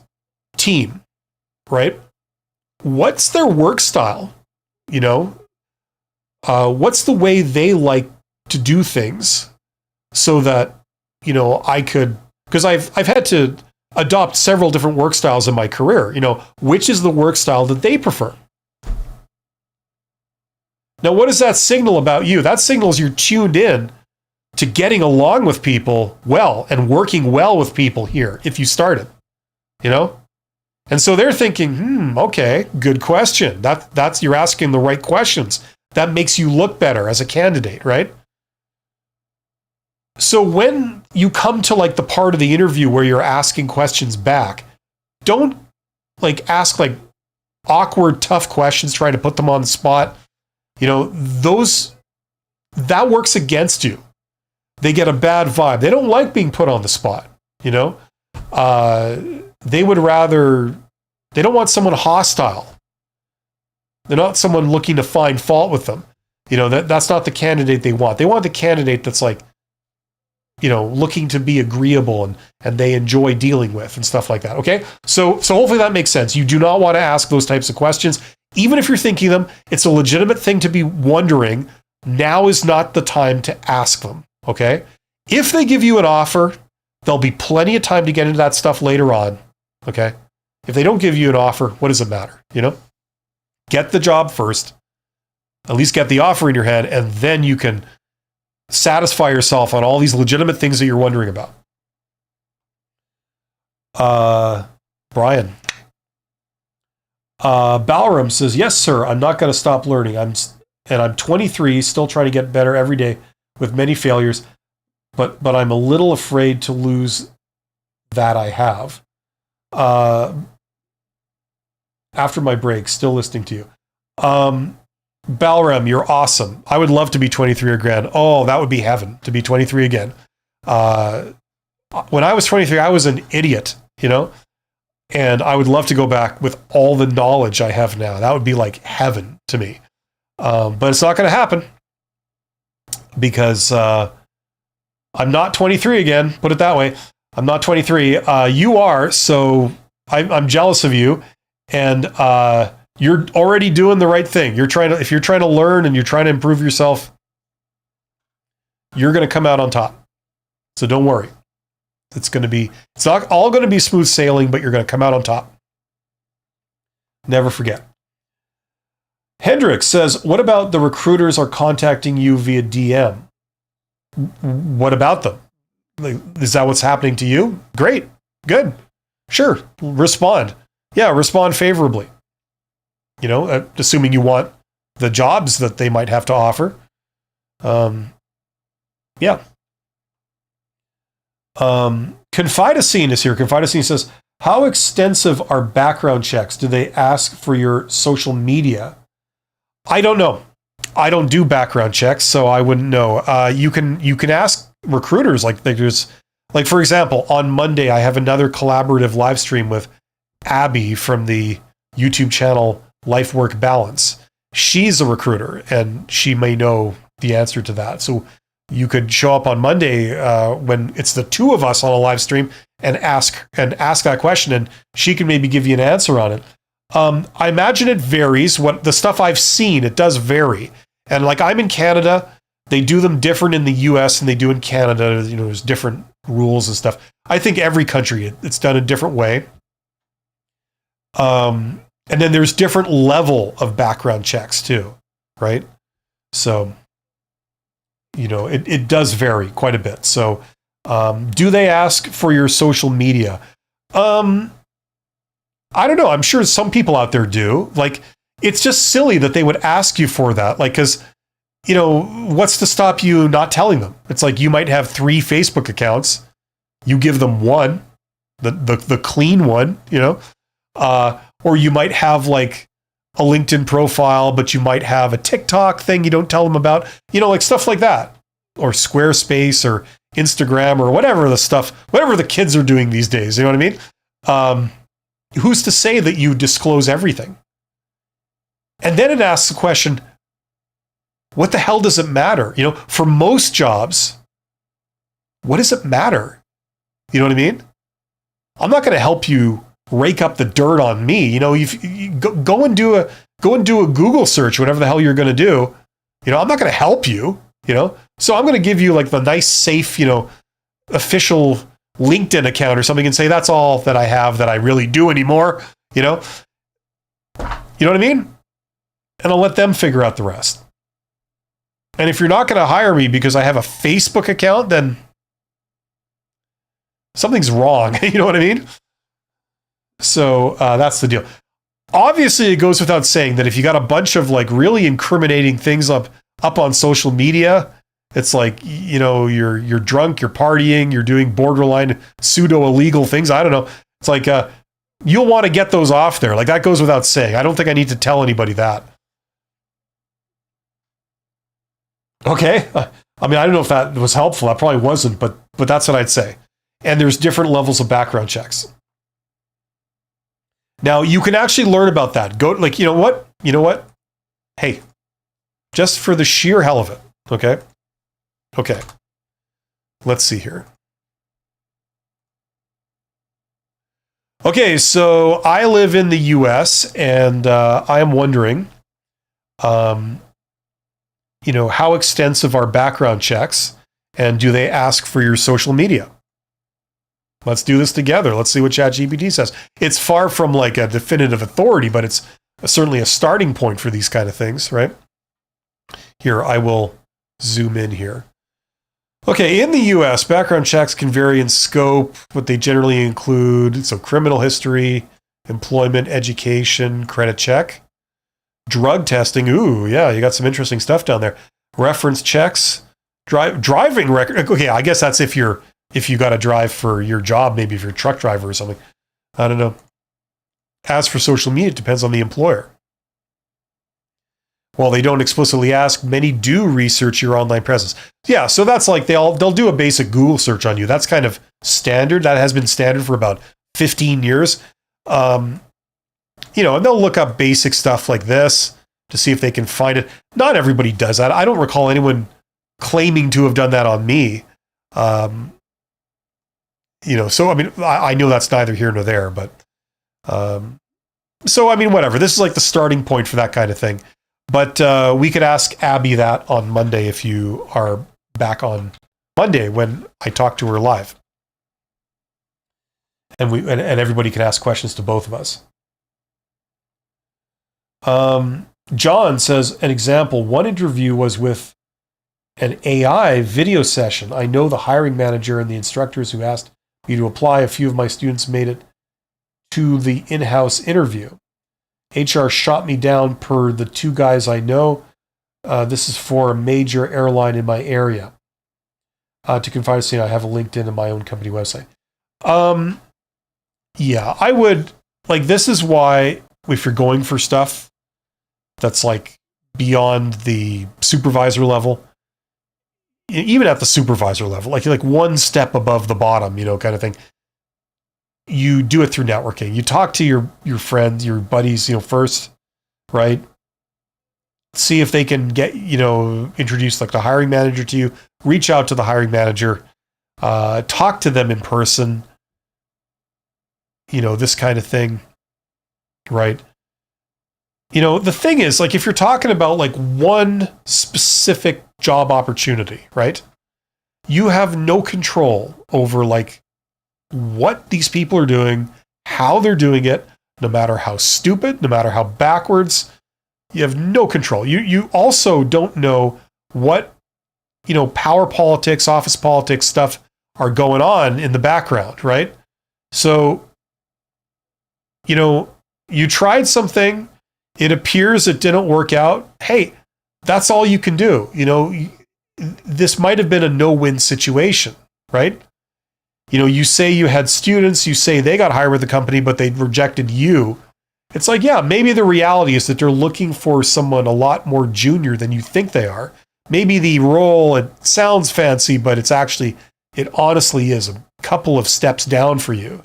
team, right? What's their work style? What's the way they like to do things so that, I could, because I've had to adopt several different work styles in my career, which is the work style that they prefer? Now, what does that signal about you? That signals you're tuned in to getting along with people well and working well with people here if you started, And so they're thinking, okay, good question. That's you're asking the right questions. That makes you look better as a candidate, right? So when you come to the part of the interview where you're asking questions back, don't ask awkward, tough questions, trying to put them on the spot. That works against you. They get a bad vibe. They don't like being put on the spot. They don't want someone hostile. They're not someone looking to find fault with them. That's not the candidate they want. They want the candidate that's like, looking to be agreeable and they enjoy dealing with and stuff like that. Okay. So hopefully that makes sense. You do not want to ask those types of questions. Even if you're thinking them, it's a legitimate thing to be wondering. Now is not the time to ask them. Okay. If they give you an offer, there'll be plenty of time to get into that stuff later on. Okay. If they don't give you an offer, what does it matter? Get the job first, at least get the offer in your hand, and then you can satisfy yourself on all these legitimate things that you're wondering about. Brian. Balram says, yes, sir, I'm not going to stop learning. I'm 23, still trying to get better every day with many failures, but I'm a little afraid to lose that I have. After my break, still listening to you. Balram, you're awesome. I would love to be 23 again. Oh, that would be heaven, to be 23 again. When I was 23, I was an idiot, and I would love to go back with all the knowledge I have now. That would be like heaven to me. But it's not going to happen because I'm not 23 again, put it that way. I'm not 23. You are, so I'm jealous of you. And you're already doing the right thing. If you're trying to learn and you're trying to improve yourself, you're going to come out on top. So don't worry. It's not all going to be smooth sailing, but you're going to come out on top. Never forget. Hendricks says, what about the recruiters are contacting you via DM? What about them? Is that what's happening to you? Great. Good. Sure. Respond. Yeah, respond favorably. Assuming you want the jobs that they might have to offer. Yeah. Confidacine is here. Confidacine says, how extensive are background checks? Do they ask for your social media? I don't know. I don't do background checks, so I wouldn't know. You can ask recruiters. Like for example, on Monday, I have another collaborative live stream with Abby from the YouTube channel Life Work Balance. She's a recruiter and she may know the answer to that. So you could show up on Monday when it's the two of us on a live stream and ask that question, and she can maybe give you an answer on it. I imagine it varies. What the stuff I've seen, it does vary. And like I'm in Canada, they do them different in the US than they do in Canada. There's different rules and stuff. I think every country, it's done a different way. And then there's different level of background checks too, right? So, it does vary quite a bit. So, do they ask for your social media? I don't know. I'm sure some people out there do. Like, it's just silly that they would ask you for that. Like, because, what's to stop you not telling them? It's like you might have 3 Facebook accounts. You give them one, the clean one, or you might have like a LinkedIn profile, but you might have a TikTok thing you don't tell them about, like stuff like that, or Squarespace or Instagram or whatever the kids are doing these days. You know what I mean? Who's to say that you disclose everything? And then it asks the question, what the hell does it matter? For most jobs, what does it matter? You know what I mean? I'm not going to help you rake up the dirt on me. You go and do a Google search, whatever the hell you're going to do. I'm not going to help you, So I'm going to give you like the nice, safe, official LinkedIn account or something and say, that's all that I have that I really do anymore. You know what I mean? And I'll let them figure out the rest. And if you're not going to hire me because I have a Facebook account, then something's wrong. You know what I mean? So that's the deal. Obviously, it goes without saying that if you got a bunch of like really incriminating things up on social media, it's like, you're drunk, you're partying, you're doing borderline pseudo illegal things. I don't know. It's like you'll want to get those off there. Like that goes without saying. I don't think I need to tell anybody that. Okay. I mean, I don't know if that was helpful. That probably wasn't, but that's what I'd say. And there's different levels of background checks. Now you can actually learn about that. Go like, you know what? Hey, just for the sheer hell of it. Okay. Okay. Let's see here. Okay, so I live in the US, and I am wondering, how extensive are background checks, and do they ask for your social media? Let's do this together. Let's see what ChatGPT says. It's far from like a definitive authority, but it's certainly a starting point for these kind of things, right? Here, I will zoom in here. Okay, in the US, background checks can vary in scope, but they generally include criminal history, employment, education, credit check, drug testing. Ooh, yeah, you got some interesting stuff down there. Reference checks, driving record. Okay, I guess that's if you got to drive for your job, maybe if you're a truck driver or something. I don't know. As for social media, it depends on the employer. While they don't explicitly ask, many do research your online presence. Yeah, so that's like they'll do a basic Google search on you. That's kind of standard. That has been standard for about 15 years. And they'll look up basic stuff like this to see if they can find it. Not everybody does that. I don't recall anyone claiming to have done that on me. So I mean, I know that's neither here nor there, but so I mean, whatever. This is like the starting point for that kind of thing. But we could ask Abby that on Monday if you are back on Monday when I talk to her live. And everybody can ask questions to both of us. John says, an example, one interview was with an AI video session. I know the hiring manager and the instructors who asked me to apply. A few of my students made it to the in-house interview. HR shot me down per the two guys I know. This is for a major airline in my area. To confide, I have a LinkedIn and my own company website. Yeah, I would, this is why if you're going for stuff that's like beyond the supervisor level, even at the supervisor level, like one step above the bottom, kind of thing, you do it through networking. You talk to your friends, your buddies, first, right? See if they can get, introduce like the hiring manager to you. Reach out to the hiring manager. Talk to them in person. This kind of thing, right? The thing is, if you're talking about one specific job opportunity, right? You have no control over what these people are doing, how they're doing it, no matter how stupid, no matter how backwards, you have no control. You also don't know what, power politics, office politics stuff are going on in the background, right? So, you tried something, it appears it didn't work out. Hey, that's all you can do. This might have been a no-win situation, right? You say you had students, you say they got hired with the company, but they rejected you. It's maybe the reality is that they're looking for someone a lot more junior than you think they are. Maybe the role, it sounds fancy, but it honestly is a couple of steps down for you.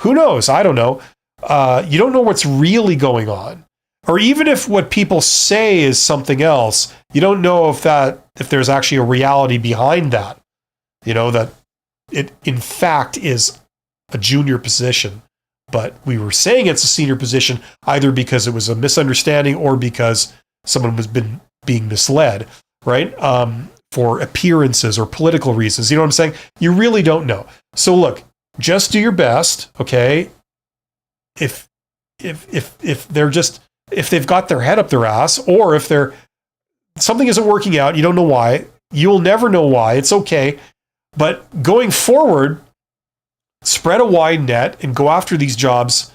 Who knows? I don't know. You don't know what's really going on. Or even if what people say is something else, you don't know if there's actually a reality behind that. That it in fact is a junior position, but we were saying it's a senior position either because it was a misunderstanding or because someone was being misled, right? For appearances or political reasons. You know what I'm saying? You really don't know. So look, just do your best, okay? If they've got their head up their ass, or if something isn't working out, you don't know why. You'll never know why. It's okay. But going forward, spread a wide net and go after these jobs,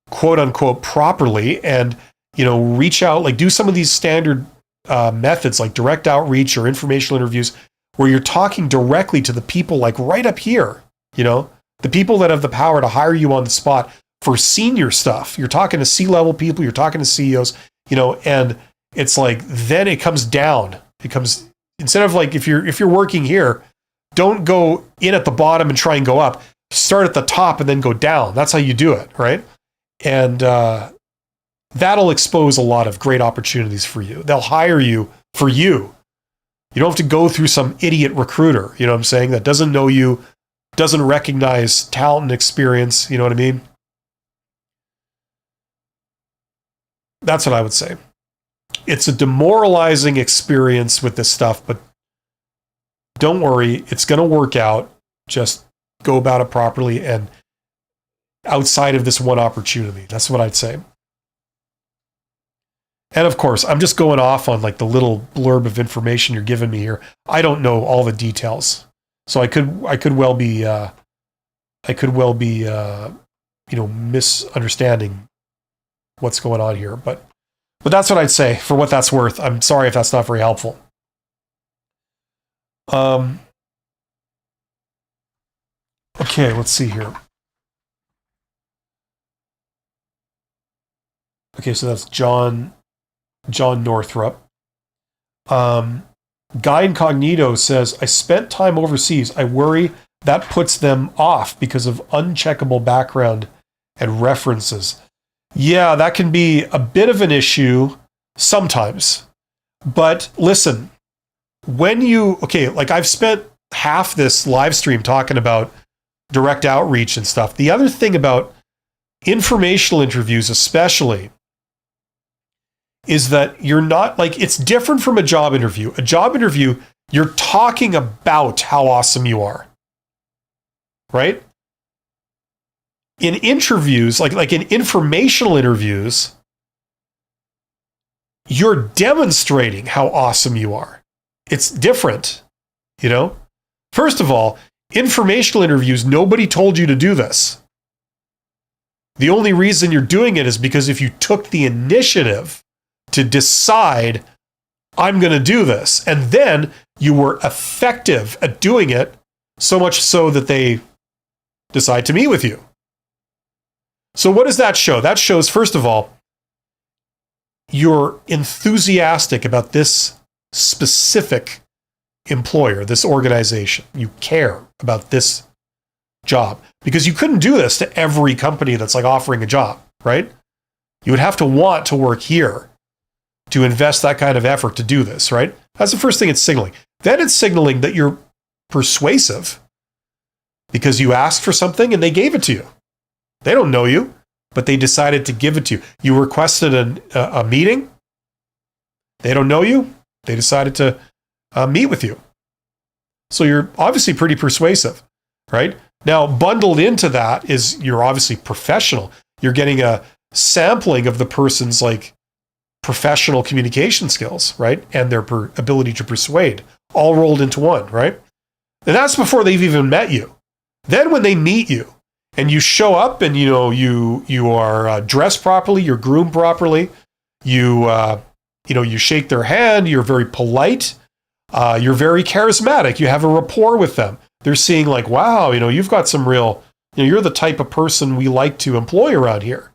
quote unquote, properly, and reach out, do some of these standard methods like direct outreach or informational interviews where you're talking directly to the people right up here, the people that have the power to hire you on the spot for senior stuff. You're talking to C-level people, you're talking to CEOs, and it's then it comes down. It comes, instead of if you're working here, don't go in at the bottom and try and go up. Start at the top and then go down. That's how you do it, right? And that'll expose a lot of great opportunities for you. They'll hire you for you. You don't have to go through some idiot recruiter, you know what I'm saying, that doesn't know you, doesn't recognize talent and experience, you know what I mean? That's what I would say. It's a demoralizing experience with this stuff, but don't worry, it's going to work out. Just go about it properly and outside of this one opportunity. That's what I'd say. And of course, I'm just going off on like the little blurb of information you're giving me here. I don't know all the details, so I could well be misunderstanding what's going on here. But that's what I'd say for what that's worth. I'm sorry if that's not very helpful. Okay, let's see here. Okay, so that's John Northrup. Guy Incognito says, I spent time overseas. I worry that puts them off because of uncheckable background and references. Yeah, that can be a bit of an issue sometimes. But listen, like I've spent half this live stream talking about direct outreach and stuff. The other thing about informational interviews especially is that you're not, like, it's different from a job interview. A job interview, you're talking about how awesome you are, right? In interviews, like in informational interviews, you're demonstrating how awesome you are. It's different, you know? First of all, informational interviews, nobody told you to do this. The only reason you're doing it is because if you took the initiative to decide, I'm going to do this, and then you were effective at doing it, so much so that they decide to meet with you. So what does that show? That shows, first of all, you're enthusiastic about this specific employer, this organization. You care about this job, because you couldn't do this to every company that's like offering a job, right? You would have to want to work here to invest that kind of effort to do this, right? That's the first thing it's signaling. Then it's signaling that you're persuasive because you asked for something and they gave it to you. They don't know you, but they decided to give it to you. You requested a meeting. They don't know you. They decided to meet with you. So you're obviously pretty persuasive, right? Now, bundled into that is you're obviously professional. You're getting a sampling of the person's like professional communication skills, right? And their ability to persuade, all rolled into one, right? And that's before they've even met you. Then when they meet you and you show up and you are dressed properly, you're groomed properly, you shake their hand, you're very polite, you're very charismatic, you have a rapport with them. They're seeing like, wow, you've got some real, you're the type of person we like to employ around here,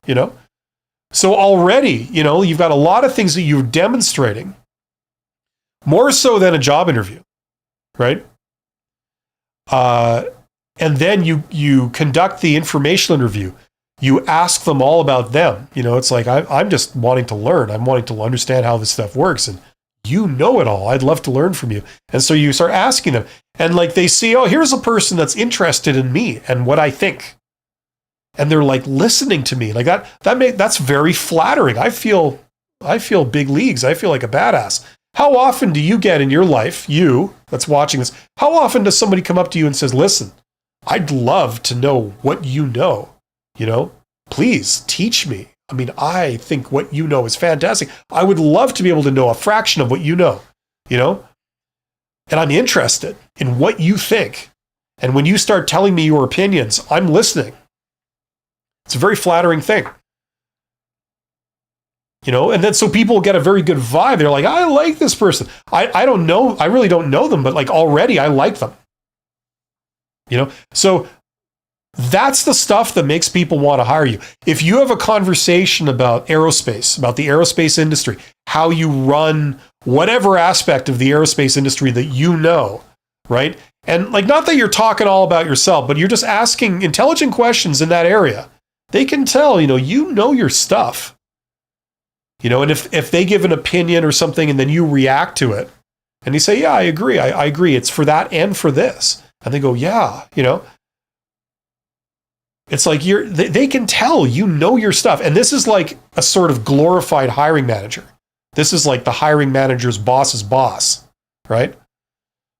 So already, you've got a lot of things that you're demonstrating, more so than a job interview, right? And then you conduct the informational interview. You ask them all about them. It's like, I'm just wanting to learn. I'm wanting to understand how this stuff works. And you know it all. I'd love to learn from you. And so you start asking them. And like they see, oh, here's a person that's interested in me and what I think. And they're like listening to me. Like that's very flattering. I feel big leagues. I feel like a badass. How often do you get in your life, you that's watching this, how often does somebody come up to you and says, listen, I'd love to know what you know, please teach me. I mean, I think what you know is fantastic. I would love to be able to know a fraction of what you know, and I'm interested in what you think. And when you start telling me your opinions, I'm listening. It's a very flattering thing. And then so people get a very good vibe. They're like, I like this person. I don't know. I really don't know them, but like already I like them. So that's the stuff that makes people want to hire you. If you have a conversation about aerospace, about the aerospace industry, how you run whatever aspect of the aerospace industry that right? And like, not that you're talking all about yourself, but you're just asking intelligent questions in that area. They can tell, you know your stuff. And if they give an opinion or something and then you react to it and you say, yeah, I agree. I agree. It's for that and for this. And they go, yeah, it's like they can tell your stuff. And this is like a sort of glorified hiring manager. This is like the hiring manager's boss's boss, right?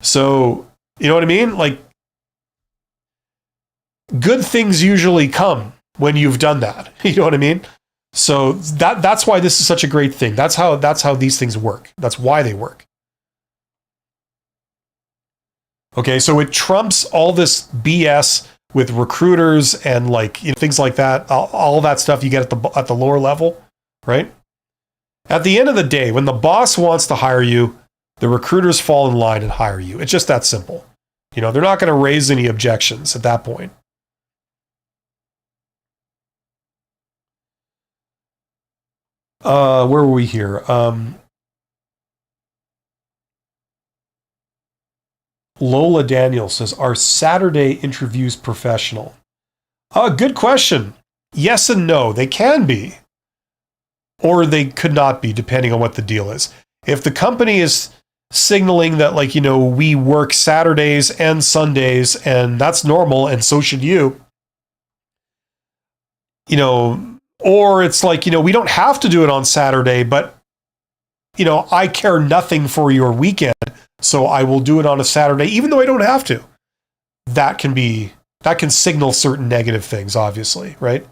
So, you know what I mean? Like, good things usually come when you've done that. You know what I mean? So that's why this is such a great thing. That's how these things work. That's why they work. Okay, so it trumps all this BS with recruiters and things like that. All that stuff you get at the lower level, right? At the end of the day, when the boss wants to hire you, the recruiters fall in line and hire you. It's just that simple. They're not going to raise any objections at that point. Where were we here? Lola Daniel says, are Saturday interviews professional? Good question. Yes and no. They can be. Or they could not be, depending on what the deal is. If the company is signaling that, we work Saturdays and Sundays, and that's normal, and so should you, or it's like, we don't have to do it on Saturday, but, I care nothing for your weekend, so I will do it on a Saturday, even though I don't have to. That can signal certain negative things, obviously, right?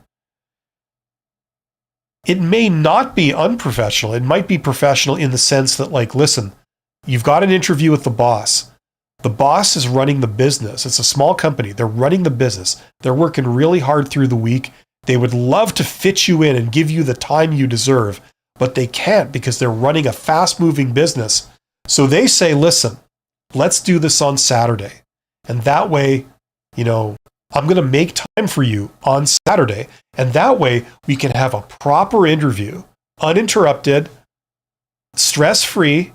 It may not be unprofessional. It might be professional in the sense that, listen, you've got an interview with the boss. The boss is running the business. It's a small company. They're running the business. They're working really hard through the week. They would love to fit you in and give you the time you deserve, but they can't because they're running a fast-moving business. So they say, listen, let's do this on Saturday. And that way, I'm going to make time for you on Saturday. And that way we can have a proper interview, uninterrupted, stress-free.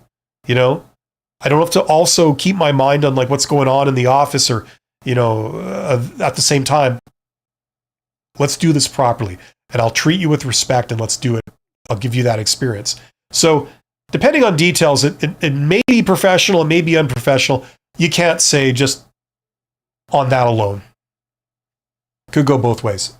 I don't have to also keep my mind on what's going on in the office or, at the same time. Let's do this properly, and I'll treat you with respect, and let's do it. I'll give you that experience. So depending on details, it may be professional, it may be unprofessional. You can't say just on that alone. Could go both ways.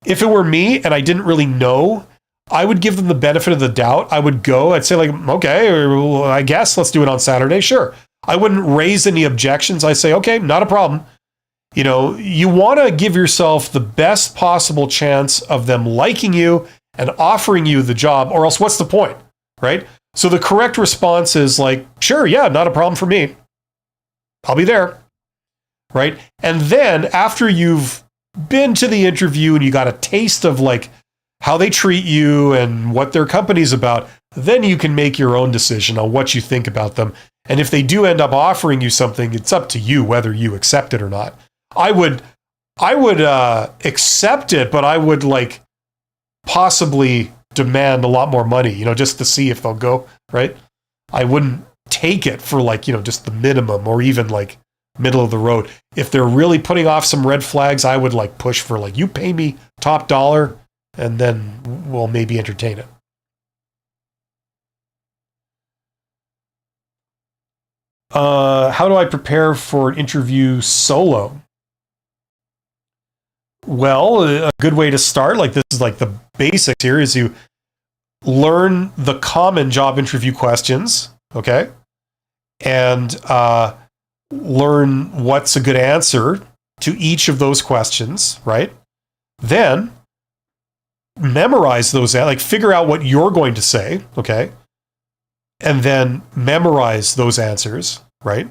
If it were me and I didn't really know, I would give them the benefit of the doubt. I'd say okay, or I guess let's do it on Saturday. Sure. I wouldn't raise any objections. I say, okay, not a problem. You want to give yourself the best possible chance of them liking you and offering you the job, or else what's the point, right? So the correct response is sure, yeah, not a problem for me. I'll be there, right? And then after you've been to the interview and you got a taste of how they treat you and what their company's about, then you can make your own decision on what you think about them. And if they do end up offering you something, it's up to you whether you accept it or not. I would accept it, but I would possibly demand a lot more money, just to see if they'll go, right? I wouldn't take it for just the minimum or even middle of the road. If they're really putting off some red flags, I would push for you pay me top dollar and then we'll maybe entertain it. How do I prepare for an interview solo? Well, a good way to start, this is the basics here, is you learn the common job interview questions, okay? And learn what's a good answer to each of those questions, right? Then memorize those, figure out what you're going to say, okay? And then memorize those answers, right?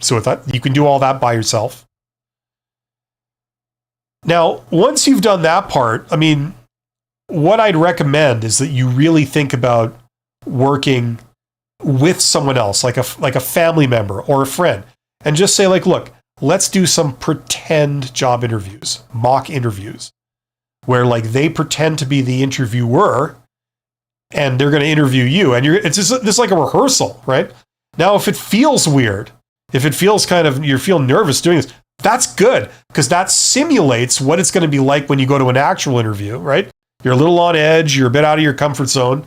So with that, you can do all that by yourself. Now, once you've done that part, what I'd recommend is that you really think about working with someone else, like a family member or a friend, and just say look, let's do some pretend job interviews, mock interviews, where they pretend to be the interviewer and they're going to interview you. And it's just this like a rehearsal, right? Now, if it feels weird, if it feels you feel nervous doing this, that's good, because that simulates what it's going to be like when you go to an actual interview, right? You're a little on edge. You're a bit out of your comfort zone,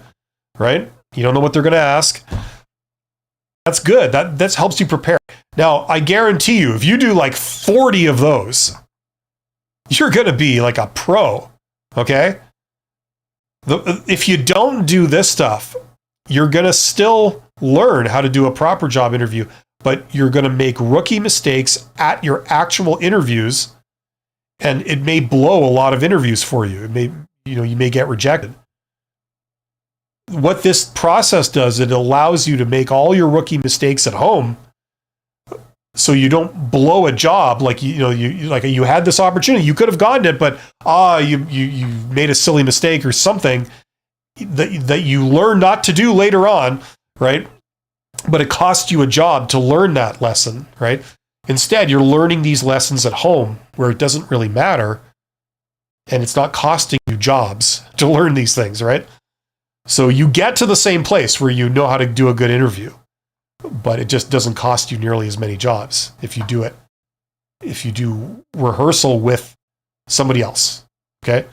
right? You don't know what they're going to ask. That's good. That helps you prepare. Now, I guarantee you, if you do like 40 of those, you're going to be like a pro, okay? If you don't do this stuff, you're going to still learn how to do a proper job interview, but you're going to make rookie mistakes at your actual interviews, and it may blow a lot of interviews for you. It may, you may get rejected. What this process does, it allows you to make all your rookie mistakes at home, so you don't blow a job. Like you had this opportunity, you could have gotten it, but you made a silly mistake or something that you learn not to do later on, right? But it cost you a job to learn that lesson, right? Instead, you're learning these lessons at home where it doesn't really matter, and it's not costing you jobs to learn these things, right? So you get to the same place where you know how to do a good interview, but it just doesn't cost you nearly as many jobs if you do it. If you do rehearsal with somebody else, okay?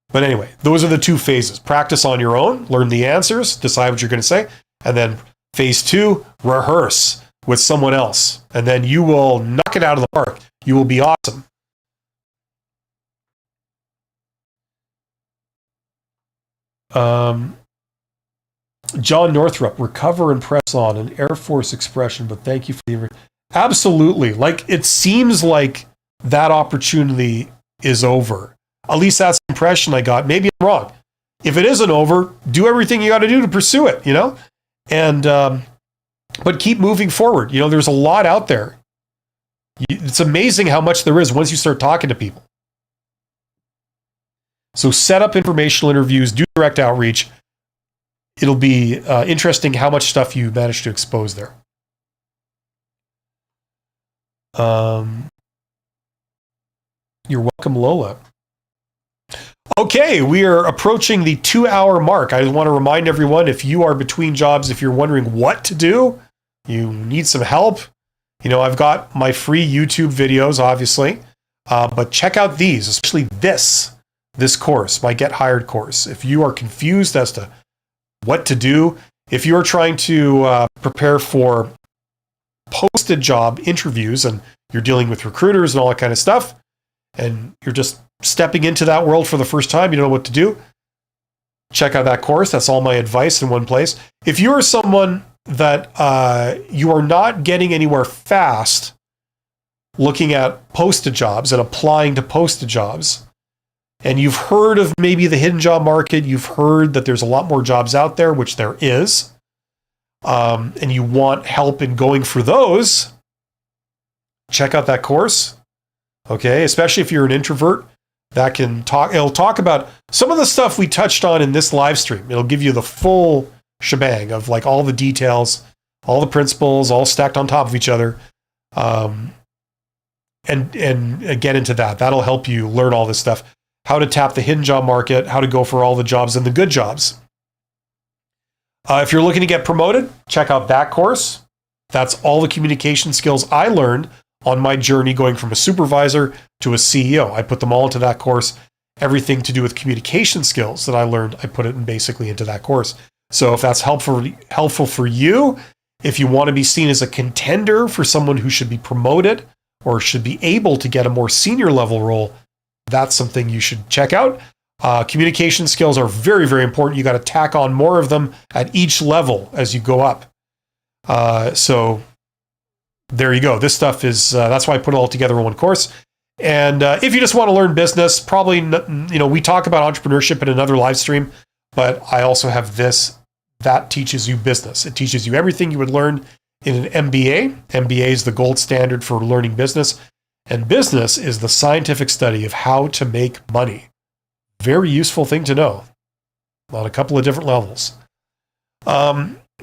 But anyway, those are the two phases. Practice on your own, learn the answers, decide what you're going to say, and then phase 2, rehearse with someone else, and then you will knock it out of the park. You will be awesome. John Northrup, recover and press on, an Air Force expression, but thank you for the... Absolutely. Like, it seems like that opportunity is over. At least that's the impression I got. Maybe I'm wrong. If it isn't over, do everything you got to do to pursue it, And, but keep moving forward. There's a lot out there. It's amazing how much there is once you start talking to people. So set up informational interviews, do direct outreach. It'll be interesting how much stuff you manage to expose there. You're welcome, Lola. Okay, we are approaching the 2-hour mark. I want to remind everyone, if you are between jobs, if you're wondering what to do, you need some help. I've got my free YouTube videos, obviously, but check out these, especially this course, my Get Hired course. If you are confused as to what to do, if you are trying to prepare for posted job interviews and you're dealing with recruiters and all that kind of stuff, and you're just stepping into that world for the first time, you don't know what to do, check out that course. That's all my advice in one place. If you are someone that you are not getting anywhere fast looking at posted jobs and applying to posted jobs, and you've heard of maybe the hidden job market, you've heard that there's a lot more jobs out there, which there is, and you want help in going for those, check out that course, okay? Especially if you're an introvert, it'll talk about some of the stuff we touched on in this live stream. It'll give you the full shebang of like all the details, all the principles, all stacked on top of each other, and get into that. That'll help you learn all this stuff. How to tap the hidden job market, how to go for all the jobs and the good jobs. If you're looking to get promoted, check out that course. That's all the communication skills I learned on my journey going from a supervisor to a CEO. I put them all into that course. Everything to do with communication skills that I learned, I put it basically into that course. So if that's helpful for you, if you want to be seen as a contender for someone who should be promoted or should be able to get a more senior level role, that's something you should check out. Communication skills are very, very important. You got to tack on more of them at each level as you go up. So there you go. This stuff is, that's why I put it all together in one course. And if you just want to learn business, probably, we talk about entrepreneurship in another live stream, but I also have this that teaches you business. It teaches you everything you would learn in an MBA. MBA is the gold standard for learning business. And business is the scientific study of how to make money. Very useful thing to know on a couple of different levels.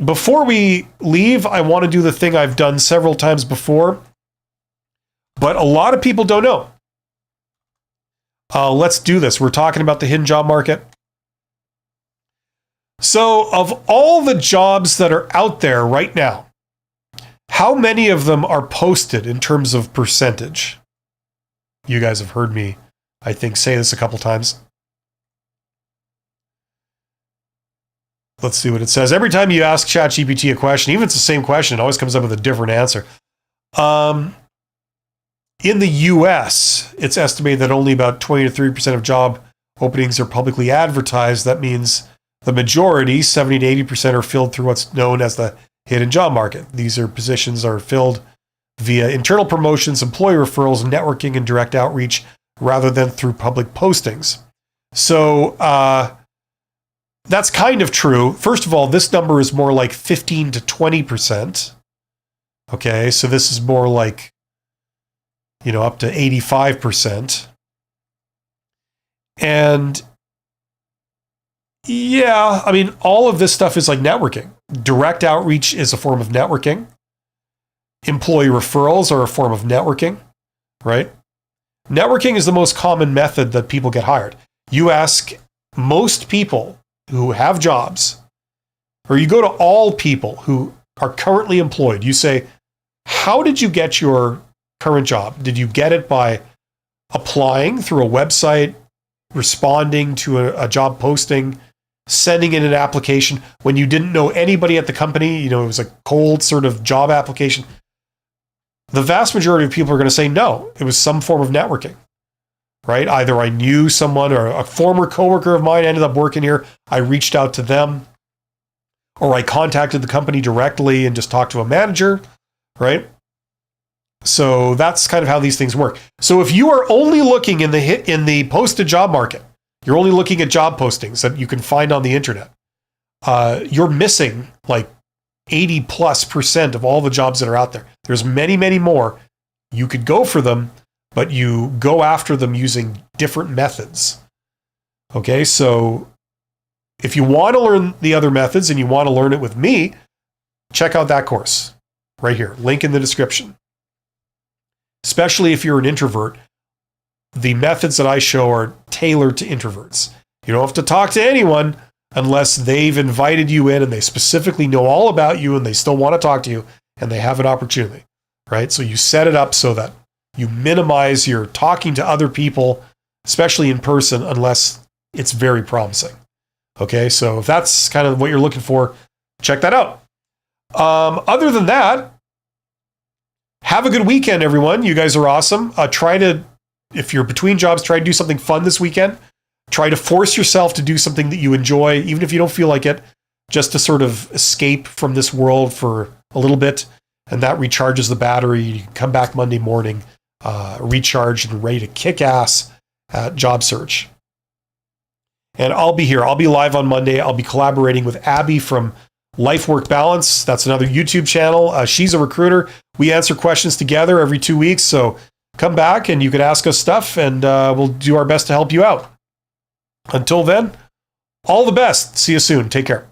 Before we leave, I want to do the thing I've done several times before, but a lot of people don't know. Let's do this. We're talking about the hidden job market. So of all the jobs that are out there right now, how many of them are posted in terms of percentage? You guys have heard me I think, say this a couple times. Let's see what it says. Every time you ask ChatGPT a question, even if it's the same question, it always comes up with a different answer. In the US, it's estimated that only about 20 to 30% of job openings are publicly advertised. That means the majority, 70 to 80%, are filled through what's known as the hidden job market. These positions are filled via internal promotions, employee referrals, networking, and direct outreach, rather than through public postings. So that's kind of true. First of all, this number is more like 15 to 20%. Okay, so this is more like, up to 85%. And yeah, I mean, all of this stuff is like networking. Direct outreach is a form of networking. Employee referrals are a form of networking, right? Networking is the most common method that people get hired. You ask most people who have jobs, or you go to all people who are currently employed. You say, how did you get your current job? Did you get it by applying through a website, responding to a job posting, sending in an application when you didn't know anybody at the company? It was a cold sort of job application. The vast majority of people are going to say no. It was some form of networking, right? Either I knew someone, or a former coworker of mine ended up working here. I reached out to them, or I contacted the company directly and just talked to a manager, right? So that's kind of how these things work. So if you are only looking in the posted job market, you're only looking at job postings that you can find on the internet, you're missing like 80+% of all the jobs that are out there. There's many, many more. You could go for them, but you go after them using different methods. Okay, so if you want to learn the other methods and you want to learn it with me, check out that course right here. Link in the description. Especially if you're an introvert, the methods that I show are tailored to introverts. You don't have to talk to anyone unless they've invited you in and they specifically know all about you and they still want to talk to you and they have an opportunity, right? So you set it up so that you minimize your talking to other people, especially in person, unless it's very promising. Okay, so if that's kind of what you're looking for, check that out. Other than that, have a good weekend, everyone. You guys are awesome. If you're between jobs, try to do something fun this weekend. Try to force yourself to do something that you enjoy, even if you don't feel like it, just to sort of escape from this world for a little bit. And that recharges the battery. You can come back Monday morning, recharged and ready to kick ass at job search. And I'll be here. I'll be live on Monday. I'll be collaborating with Abby from Life Work Balance. That's another YouTube channel. She's a recruiter. We answer questions together every 2 weeks. So come back and you can ask us stuff and we'll do our best to help you out. Until then, all the best. See you soon. Take care.